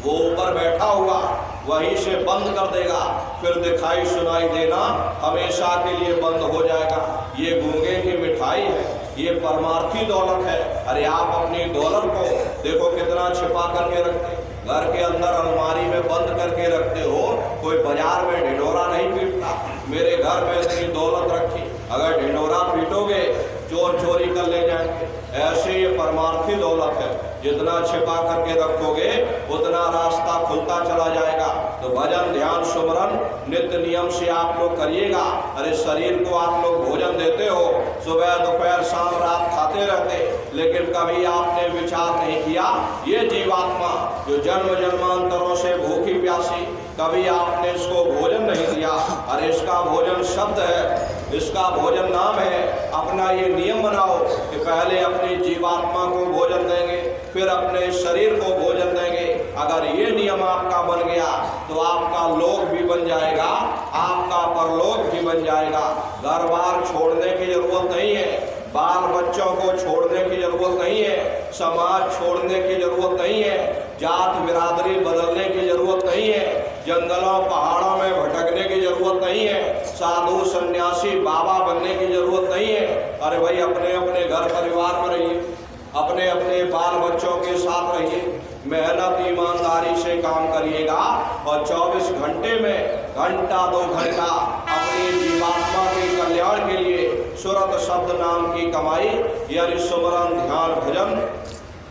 वो ऊपर बैठा हुआ वहीं से बंद कर देगा, फिर दिखाई सुनाई देना हमेशा के लिए बंद हो जाएगा। ये गूंगे की मिठाई है, ये परमार्थी दौलत है। अरे आप अपनी दौलत को देखो कितना छिपा करके रखते, घर के अंदर अलमारी में बंद करके रखते हो। कोई बाजार में ढिंढोरा नहीं पीटता, मेरे घर में इतनी दौलत रखी, अगर ढिंढोरा पीटोगे चोर चोरी कर ले जाएंगे। ऐसे ये परमार्थी दौलत है। जितना छिपा करके रखोगे उतना रास्ता खुलता चला जाएगा। तो भजन ध्यान सुमरन नित्य नियम से आप लोग करिएगा। अरे शरीर को आप लोग भोजन देते हो, सुबह दोपहर शाम रात खाते रहते, लेकिन कभी आपने विचार नहीं किया ये जीवात्मा जो जन्म जन्मांतरों से भूखी प्यासी, कभी आपने इसको भोजन नहीं दिया। अरे इसका भोजन शब्द है, इसका भोजन नाम है। अपना ये नियम बनाओ कि पहले अपनी जीवात्मा को भोजन देंगे, फिर अपने शरीर को भोजन देंगे। अगर ये नियम आपका बन गया तो आपका लोक भी बन जाएगा, आपका परलोक भी बन जाएगा। घर बार छोड़ने की जरूरत नहीं है, बाल बच्चों को छोड़ने की जरूरत नहीं है, समाज छोड़ने की जरूरत नहीं है, जात बिरादरी बदलने की जरूरत नहीं है, जंगलों पहाड़ों में भटकने की जरूरत नहीं है, साधु सन्यासी बाबा बनने की जरूरत नहीं है। अरे भाई अपने अपने घर परिवार में रहिए, अपने अपने बाल बच्चों के साथ रहिए, मेहनत ईमानदारी से काम करिएगा और 24 घंटे में घंटा 2 घंटा अपनी जीवात्मा के कल्याण के लिए सुरत शब्द नाम की कमाई यानी सुमरन ध्यान भजन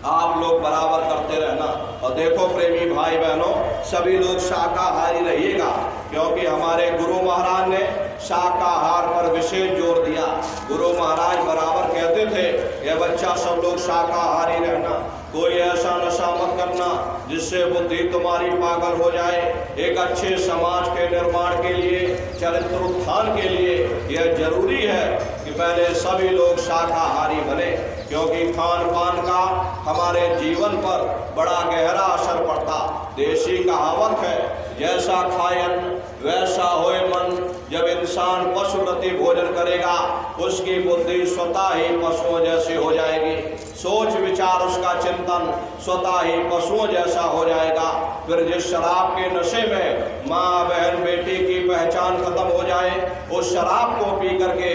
आप लोग बराबर करते रहना। और देखो प्रेमी भाई बहनों, सभी लोग शाकाहारी रहिएगा, क्योंकि हमारे गुरु महाराज ने शाकाहार पर विशेष जोर दिया। गुरु महाराज बराबर कहते थे ये बच्चा सब लोग शाकाहारी रहना, कोई ऐसा नशा मत करना जिससे बुद्धि तुम्हारी पागल हो जाए। एक अच्छे समाज के निर्माण के लिए, चरित्र उत्थान के लिए यह जरूरी है कि पहले सभी लोग शाकाहारी बने, क्योंकि खान पान का हमारे जीवन पर बड़ा गहरा असर पड़ता। देशी कहावत है जैसा खायन वैसा होए मन। जब इंसान पशुप्रति भोजन करेगा उसकी बुद्धि स्वतः ही पशुओं जैसी हो जाएगी, सोच विचार उसका चिंतन स्वतः ही पशुओं जैसा हो जाएगा। फिर जिस शराब के नशे में माँ बहन बेटी की पहचान खत्म हो जाए, उस शराब को पी करके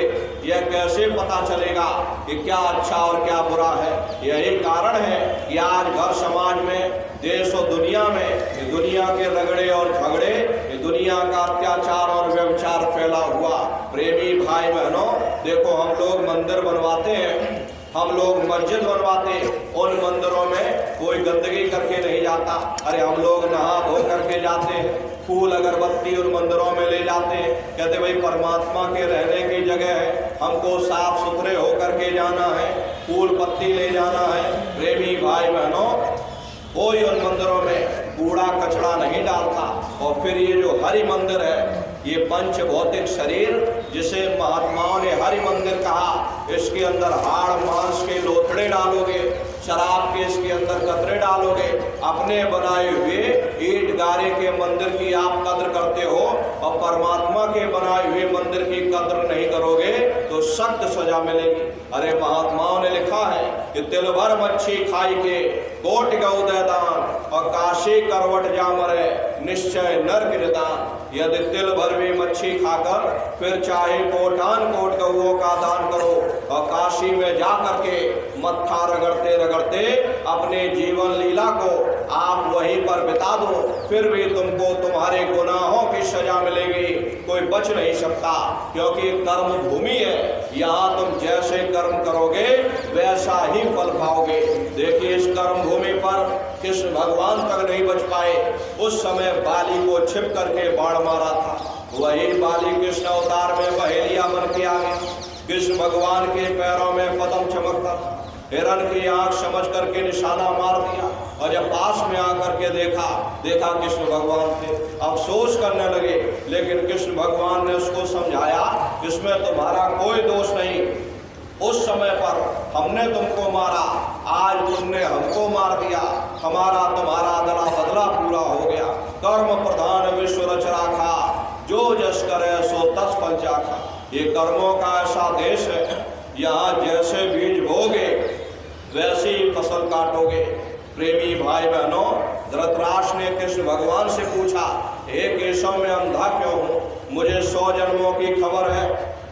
यह कैसे पता चलेगा कि क्या अच्छा और क्या बुरा है। यही कारण है कि आज घर समाज में, देश और दुनिया में दुनिया के रगड़े और झगड़े, दुनिया का अत्याचार और व्यभिचार फैला हुआ। प्रेमी भाई बहनों, देखो हम लोग मंदिर बनवाते हैं, हम लोग मस्जिद बनवाते, उन मंदिरों में कोई गंदगी करके नहीं जाता। अरे हम लोग नहा धो करके जाते हैं, फूल अगरबत्ती उन मंदिरों में ले जाते हैं, कहते भाई परमात्मा के रहने की जगह है, हमको साफ सुथरे होकर के जाना है, फूल पत्ती ले जाना है। प्रेमी भाई बहनों, कोई उन मंदिरों में कूड़ा कचरा नहीं डालता। और फिर ये जो हरि मंदिर है, ये पंच भौतिक शरीर जिसे महात्माओं ने हरि मंदिर कहा, इसके अंदर हाड़ मांस के लोथड़े डालोगे, शराब के इसके अंदर कतरे डालोगे, अपने बनाए हुए ईंट गारे के मंदिर की आप कद्र करते हो और परमात्मा के बनाए हुए मंदिर की कद्र नहीं करोगे तो सख्त सजा मिलेगी। अरे महात्माओं ने लिखा है कि तिल भर मच्छी खाई के कोट गौ दे दान और काशी करवट जा मरे निश्चय नर्क निदान। यदि तिल भर भी मच्छी खाकर फिर चाहे कोटान कोट गौओं का दान करो और काशी में जा करके मत्था रगड़ते रगड़ते अपने जीवन लीला को आप वहीं पर बिता दो, फिर भी तुमको तुम्हारे गुनाहों की सजा मिलेगी, कोई बच नहीं सकता। क्योंकि कर्म भूमि है, यहाँ तुम जैसे कर्म करोगे वैसा ही फल पाओगे। देखिए इस कर्म भूमि पर कृष्ण भगवान तक नहीं बच पाए, उस समय बाली को छिप करके बाण मारा था, वही बाली कृष्ण अवतार में बहेलिया बन के आ गए। कृष्ण भगवान के पैरों में पद्म चमकता था, हिरण की आंख समझ करके निशाना मार दिया और जब पास में आकर के देखा कृष्ण भगवान थे, अफसोस करने लगे। लेकिन कृष्ण भगवान ने उसको समझाया इसमें तुम्हारा कोई दोष नहीं, उस समय पर हमने तुमको मारा, आज तुमने हमको मार दिया, हमारा तुम्हारा अदला बदला पूरा हो गया। कर्म प्रधान विश्व रच राखा, जो जस करे सो तस फल चाखा। ये कर्मों का ऐसा देश है, यहाँ जैसे बीज बोगे वैसे ही फसल काटोगे। प्रेमी भाई बहनों, धृतराष्ट्र ने कृष्ण भगवान से पूछा, हे केशव मैं अंधा क्यों हूँ? मुझे 100 जन्मों की खबर है,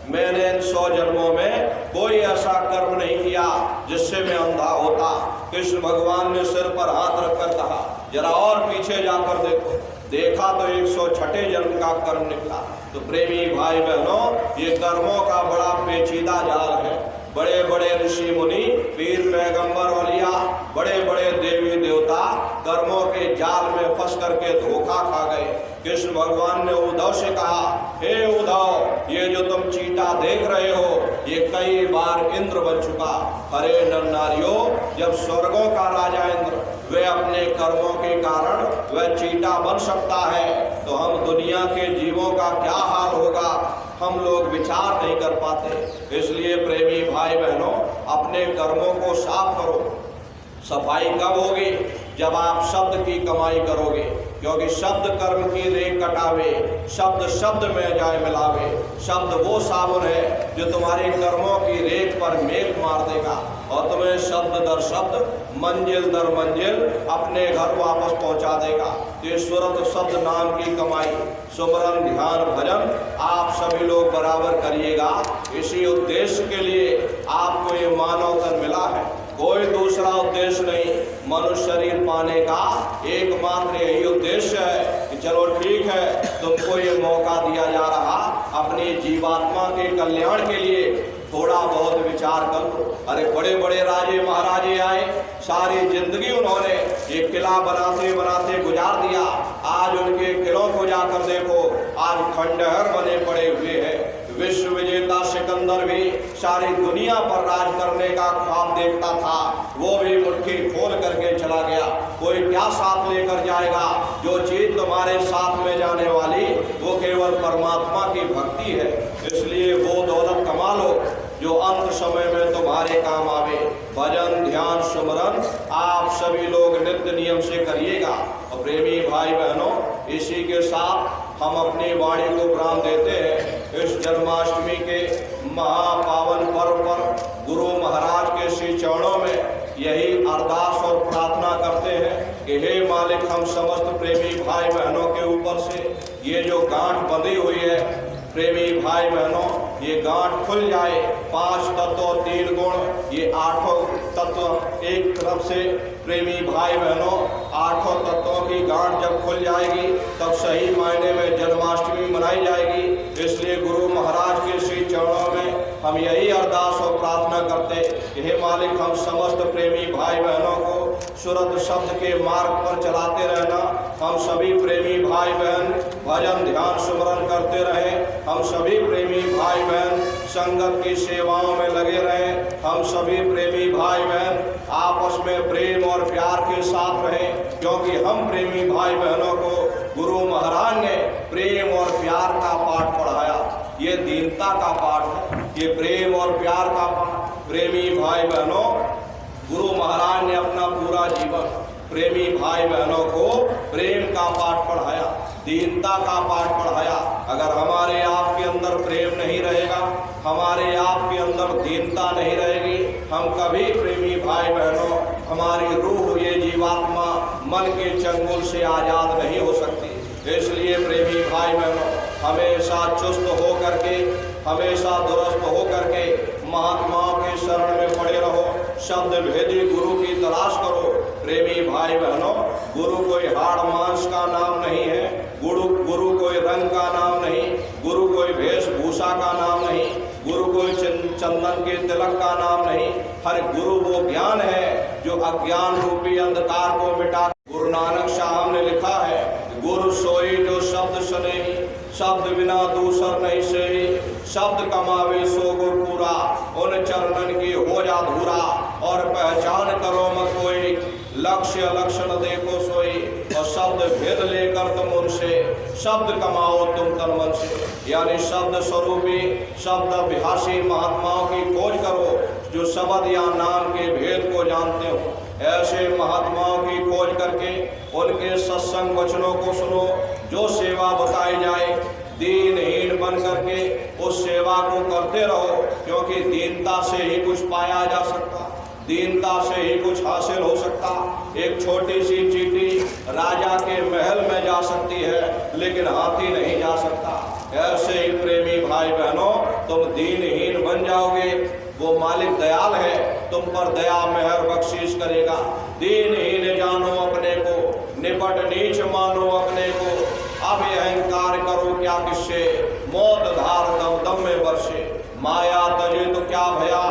मैंने इन 100 जन्मों में कोई ऐसा कर्म नहीं किया जिससे मैं अंधा होता। कृष्ण भगवान ने सिर पर हाथ रखकर कहा, जरा और पीछे जाकर देखो। देखा तो 106 जन्म का कर्म निकला। तो प्रेमी भाई बहनों, ये कर्मों का बड़ा पेचीदा जाल है, बड़े बड़े ऋषि मुनि, पीर पैगंबर औलिया, बड़े बड़े देवी देवता कर्मों के जाल में फंस करके धोखा खा गए। कृष्ण भगवान ने उद्धव से कहा, हे उद्धव, ये जो तुम चीता देख रहे हो ये कई बार इंद्र बन चुका। अरे नर नारियों, जब स्वर्गों का राजा इंद्र वे अपने कर्मों के कारण वह चीता बन सकता है, तो हम दुनिया के जीवों का क्या हाल होगा, हम लोग विचार नहीं कर पाते। इसलिए प्रेमी भाई बहनों, अपने कर्मों को साफ करो। सफाई कब होगी? जब आप शब्द की कमाई करोगे, क्योंकि शब्द कर्म की रेख कटावे, शब्द शब्द में जाए मिलावे। शब्द वो साबुन है जो तुम्हारे कर्मों की रेख पर मेघ मार देगा और तुम्हें शब्द दर शब्द, मंजिल दर मंजिल अपने घर वापस पहुंचा देगा। ये सूरत शब्द नाम की कमाई, सुमरन, ध्यान, भजन आप सभी लोग बराबर करिएगा। इसी उद्देश्य के लिए आपको ये मानव तन मिला है, कोई दूसरा उद्देश्य नहीं। मनुष्य शरीर पाने का एकमात्र यही उद्देश्य है कि चलो ठीक है, तुमको ये मौका दिया जा रहा, अपनी जीवात्मा के कल्याण के लिए थोड़ा बहुत विचार कर लो। अरे बड़े बड़े राजे महाराजे आए, सारी जिंदगी उन्होंने ये किला बनाते बनाते गुजार दिया। आज उनके किलों को जाकर देखो, आज खंडहर बने पड़े हुए हैं। विश्व विजेता सिकंदर भी सारी दुनिया पर राज करने का ख्वाब देखता था, वो भी मुट्ठी खोल करके चला गया। कोई क्या साथ लेकर जाएगा? जो चीज तुम्हारे साथ में जाने वाली वो केवल परमात्मा की भक्ति है। इसलिए वो दौलत कमा लो जो अंत समय में तुम्हारे काम आवे। भजन, ध्यान, सुमरन आप सभी लोग नित्य नियम से करिएगा। और प्रेमी भाई बहनों, इसी के साथ हम अपनी वाणी को विराम देते हैं। इस जन्माष्टमी के महापावन पर्व पर गुरु महाराज के श्री चरणों में यही अरदास और प्रार्थना करते हैं कि हे मालिक, हम समस्त प्रेमी भाई बहनों के ऊपर से ये जो गांठ बंधी हुई है, प्रेमी भाई बहनों, ये गांठ खुल जाए। 5 तत्व 3 गुण, ये 8 तत्व एक तरफ से। प्रेमी भाई बहनों, 8 तत्वों की गांठ जब खुल जाएगी तब सही मायने में जन्माष्टमी मनाई जाएगी। इसलिए गुरु महाराज के श्री चरणों में हम यही अरदास और प्रार्थना करते कि हे मालिक, हम समस्त प्रेमी भाई बहनों को सुरत शब्द के मार्ग पर चलाते रहना। हम सभी प्रेमी भाई बहन भजन, ध्यान, सुमरन करते रहें। हम सभी प्रेमी भाई बहन संगत की सेवाओं में लगे रहें। हम सभी प्रेमी भाई बहन आपस में प्रेम और प्यार के साथ रहें, क्योंकि हम प्रेमी भाई बहनों को गुरु महाराज ने प्रेम और प्यार का पाठ पढ़ाया। ये दीनता का पाठ है, ये प्रेम और प्यार का पाठ। प्रेमी भाई बहनों, गुरु महाराज ने अपना पूरा जीवन प्रेमी भाई बहनों को प्रेम का पाठ पढ़ाया, दीनता का पाठ पढ़ाया। अगर हमारे आपके अंदर प्रेम नहीं रहेगा, हमारे आपके अंदर दीनता नहीं रहेगी, हम कभी प्रेमी भाई बहनों, हमारी रूह, ये जीवात्मा मन के चंगुल से आजाद नहीं हो सकती। इसलिए प्रेमी भाई बहनों, हमेशा चुस्त हो करके, हमेशा दुरुस्त हो करके महात्माओं के शरण में पड़े रहो। शब्द भेदी गुरु की तलाश करो। प्रेमी भाई बहनों, गुरु कोई हाड़ मांस का नाम नहीं है, गुरु कोई रंग का नाम नहीं, गुरु कोई वेशभूषा का नाम नहीं, गुरु कोई चंदन के तिलक का नाम नहीं। हर गुरु वो ज्ञान है जो अज्ञान रूपी अंधकार को मिटा। गुरु नानक साहब ने लिखा है, गुरु सोई जो शब्द सुने, शब्द बिना दूसर नहीं सही, शब्द कमावे सो गुर पूरा, उन चरणन की हो जा धूरा। और पहचान करो मत कोई, लक्ष्य लक्षण देखो सोई, और शब्द भेद लेकर तुम उनसे, शब्द कमाओ तुम तन मन से। यानी शब्द स्वरूपी, शब्द अभ्यासी महात्माओं की खोज करो जो शब्द या नाम के भेद को जानते हो। ऐसे महात्माओं की खोज करके उनके सत्संग वचनों को सुनो। जो सेवा बताई जाए, दीनहीन बन करके उस सेवा को करते रहो, क्योंकि दीनता से ही कुछ पाया जा सकता, दीनता से ही कुछ हासिल हो सकता। एक छोटी सी चींटी राजा के महल में जा सकती है, लेकिन हाथी नहीं जा सकता। ऐसे ही प्रेमी भाई बहनों, तुम दीनहीन बन जाओगे, वो मालिक दयाल है, तुम पर दया मेहर बख्शीश करेगा। दीनहीन जानो अपने को, निपट नीच मानो अपने को, अब अहंकार करो क्या किससे, मौत धार दम दम में बरसे। माया तजे तो क्या भया,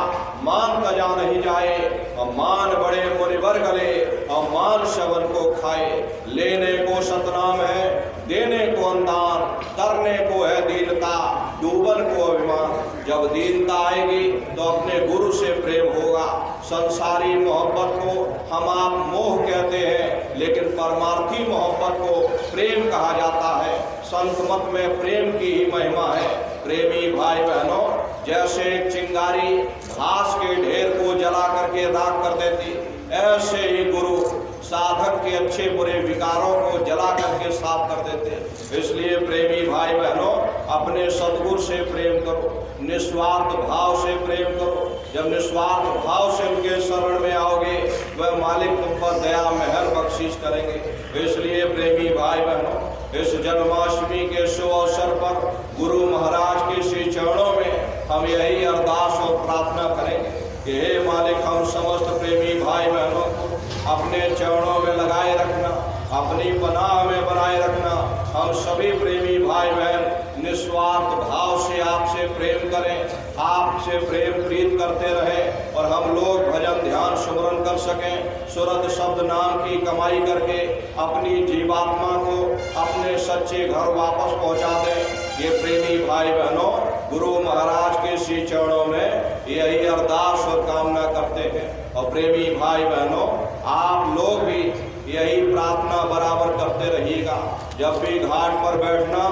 मान तजा नहीं जाए। और मान बड़े मुनिवर गले, और मान शवन को खाए। लेने को सतनाम है, देने को अंदान, करने को है दीनता, डूबन को अभिमान। जब दीनता आएगी तो अपने गुरु से प्रेम होगा। संसारी मोहब्बत को हम आप मोह कहते हैं, लेकिन परमार्थी मोहब्बत को प्रेम कहा जाता है। संत मत में प्रेम की ही महिमा है। प्रेमी भाई बहनों, जैसे एक चिंगारी घास के ढेर को जला करके राख कर देती, ऐसे ही गुरु साधक के अच्छे बुरे विकारों को जला करके साफ कर देते। इसलिए प्रेमी भाई बहनों, अपने सद्गुरु से प्रेम करो, निस्वार्थ भाव से प्रेम करो। जब निस्वार्थ भाव से उनके शरण में आओगे, वह मालिक तुम पर दया मेहर बख्शिश करेंगे। इसलिए प्रेमी भाई बहनों, इस जन्माष्टमी के शुभ अवसर पर गुरु महाराज के श्री चरणों में हम यही अरदास और प्रार्थना करेंगे कि हे मालिक, हम समस्त प्रेमी भाई बहनों को अपने चरणों में लगाए रखना, अपनी पनाह में बनाए रखना। हम सभी प्रेमी भाई बहन निस्वार्थ भाव से आपसे प्रेम करें, आपसे प्रेम प्रीत करते रहें, और हम लोग भजन ध्यान सुमरन कर सकें। सुरत शब्द नाम की कमाई करके अपनी जीवात्मा को अपने सच्चे घर वापस पहुंचा दें। ये प्रेमी भाई बहनों, गुरु महाराज के श्री चरणों में यही अरदास और कामना करते हैं। और प्रेमी भाई बहनों, आप लोग भी यही प्रार्थना बराबर करते रहिएगा। जब भी घाट पर बैठना,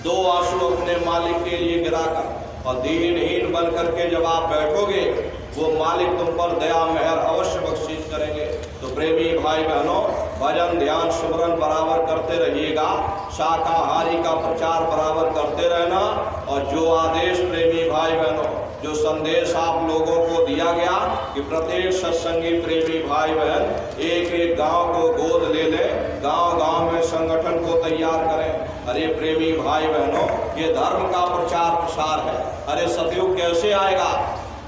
दो आंसू अपने मालिक के लिए गिराकर और दीनहीन बन करके जब आप बैठोगे, वो मालिक तुम पर दया मेहर अवश्य बख्शिश करेंगे। तो प्रेमी भाई बहनों, भजन ध्यान सुमरन बराबर करते रहिएगा, शाकाहारी का प्रचार बराबर करते रहना। और जो आदेश प्रेमी भाई बहनों, जो संदेश आप लोगों को दिया गया कि प्रत्येक सत्संगी प्रेमी भाई बहन एक एक गांव को गोद ले ले, गांव गांव में संगठन को तैयार करें। अरे प्रेमी भाई बहनों, ये धर्म का प्रचार प्रसार है। अरे सतयुग कैसे आएगा?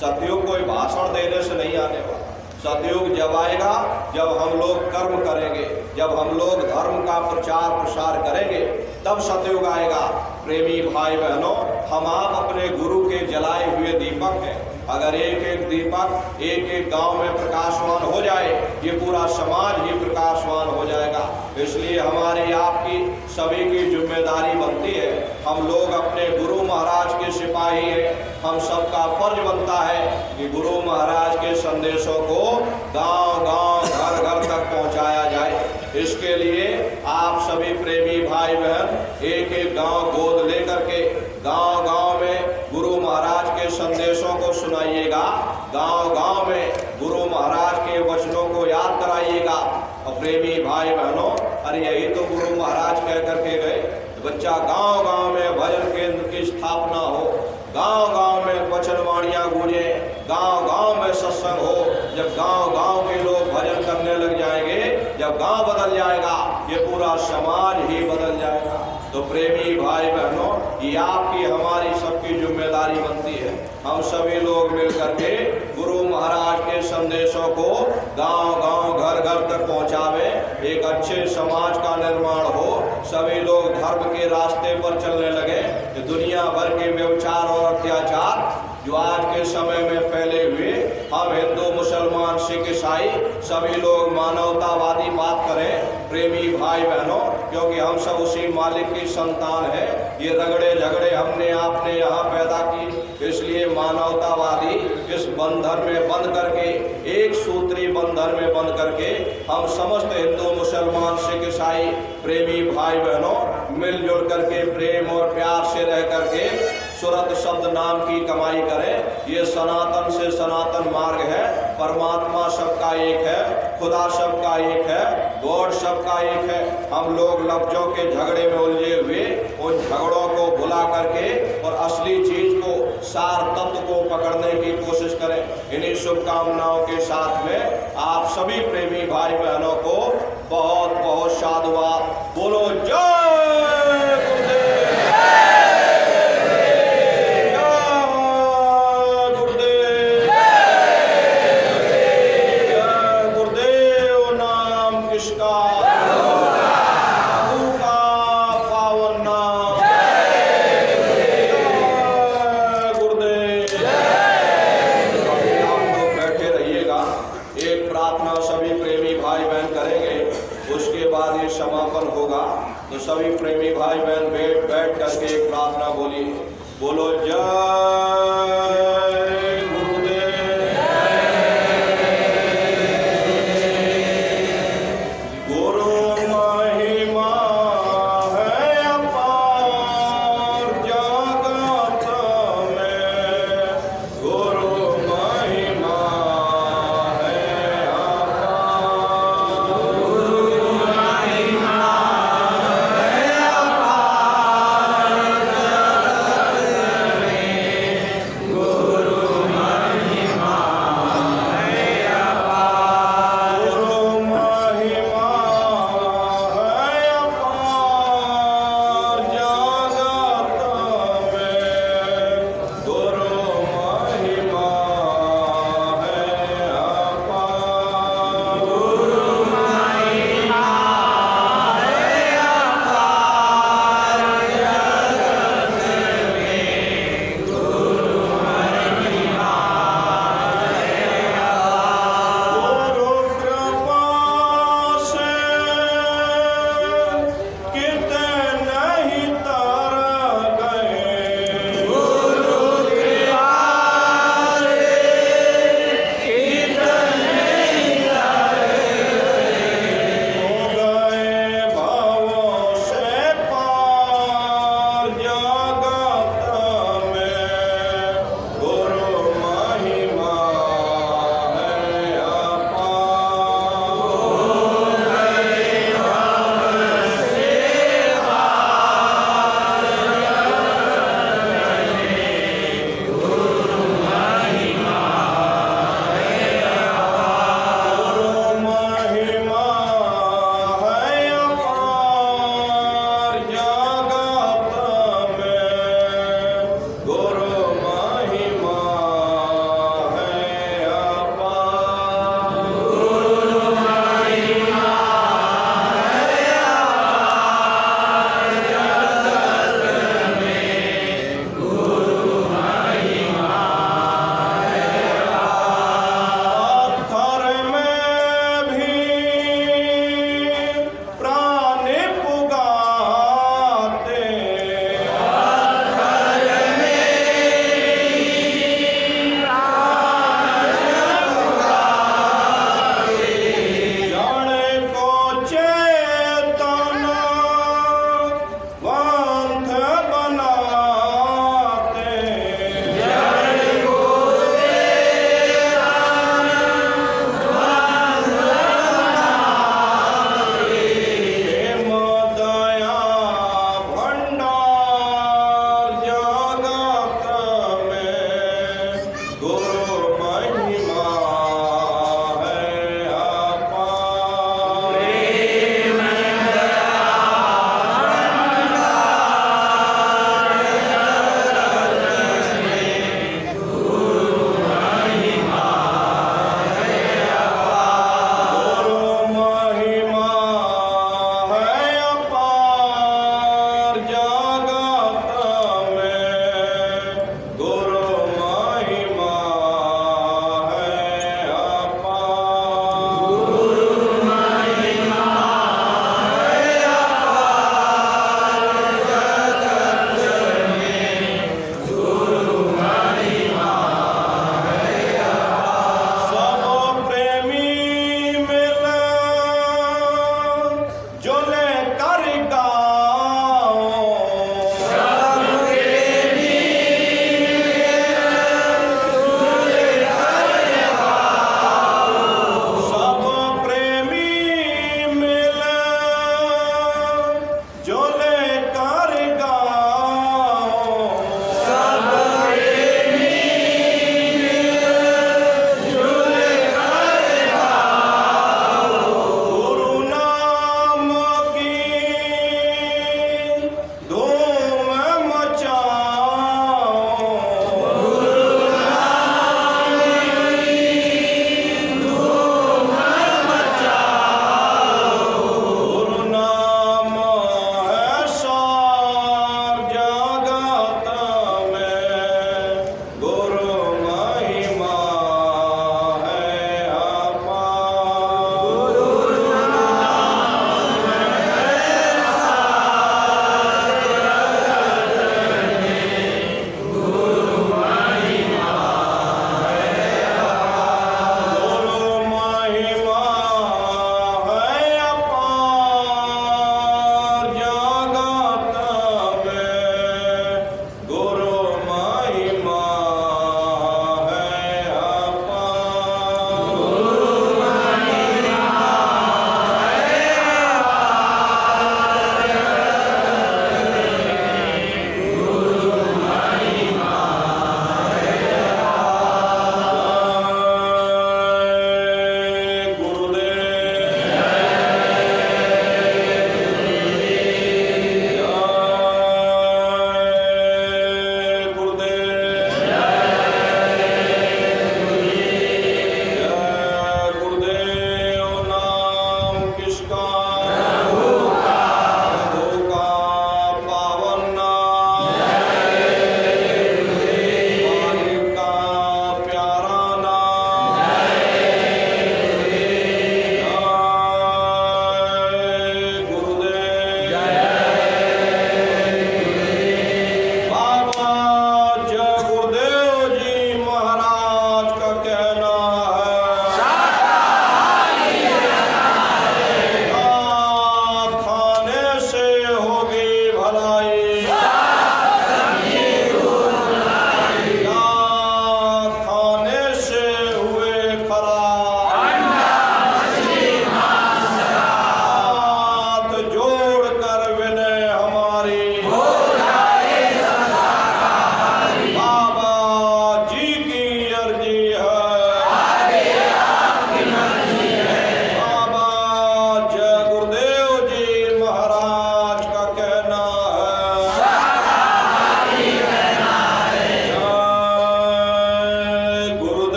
सतयुग कोई भाषण देने से नहीं आने वाला। सतयुग जब आएगा, जब हम लोग कर्म करेंगे, जब हम लोग धर्म का प्रचार प्रसार करेंगे, तब सतयुग आएगा। प्रेमी भाई बहनों, हम आप अपने गुरु के जलाए हुए दीपक हैं। अगर एक एक दीपक एक एक गांव में प्रकाशवान हो जाए, ये पूरा समाज ही प्रकाशवान हो जाएगा। इसलिए हमारी आपकी सभी की जिम्मेदारी बनती है। हम लोग अपने गुरु महाराज के सिपाही हैं। हम सबका फर्ज बनता है कि गुरु महाराज के संदेशों को गांव गांव घर घर तक पहुंचाया जाए। इसके लिए आप सभी प्रेमी भाई बहन एक एक गांव गोद लेकर के गांव गांव में गुरु महाराज के संदेशों को सुनाइएगा। गांव गांव में गुरु महाराज के वचनों को याद कराइएगा। और प्रेमी भाई बहनों, अरे यही तो गुरु महाराज कह करके गए, बच्चा गांव गांव में भजन केंद्र की स्थापना हो, गांव गांव में वचनवाणियां गूंजे, गांव गांव में सत्संग हो। जब गांव गांव के लोग भजन करने लग जाएंगे, जब गांव बदल जाएगा, ये पूरा समाज ही बदल जाएगा। तो प्रेमी भाई बहनों, ये आपकी हमारी सबकी जिम्मेदारी बनती है। हम सभी लोग मिलकर के गुरु महाराज के संदेशों को गांव गांव घर घर तक पहुंचावे, एक अच्छे समाज का निर्माण हो, सभी लोग धर्म के रास्ते पर चलने लगे। दुनिया भर के व्यभिचार और अत्याचार जो आज के समय में फैले हुए, हम हिंदू मुसलमान सिख ईसाई सभी लोग मानवतावादी बात करें प्रेमी भाई बहनों, क्योंकि हम सब उसी मालिक की संतान है। ये रगड़े झगड़े हमने आपने यहाँ पैदा की, इसलिए मानवतावादी इस बंधन में बंध करके, एक सूत्री बंधन में बंध करके हम समस्त हिंदू मुसलमान सिख ईसाई प्रेमी भाई बहनों मिलजुल करके प्रेम और प्यार से रह करके सुरत शब्द नाम की कमाई करें। ये सनातन से सनातन मार्ग है। परमात्मा सबका एक है, खुदा सबका एक है, गॉड सबका एक है। हम लोग लफ्जों के झगड़े में उलझे हुए उन झगड़ों को भुला करके और असली चीज को, सार तत्व को पकड़ने की कोशिश करें। इन्हीं शुभकामनाओं के साथ में आप सभी प्रेमी भाई बहनों को बहुत बहुत साधुवाद। बोलो जय गुरुदेव। तो सभी प्रेमी भाई बहन बैठ करके एक प्रार्थना बोलिए। बोलो जय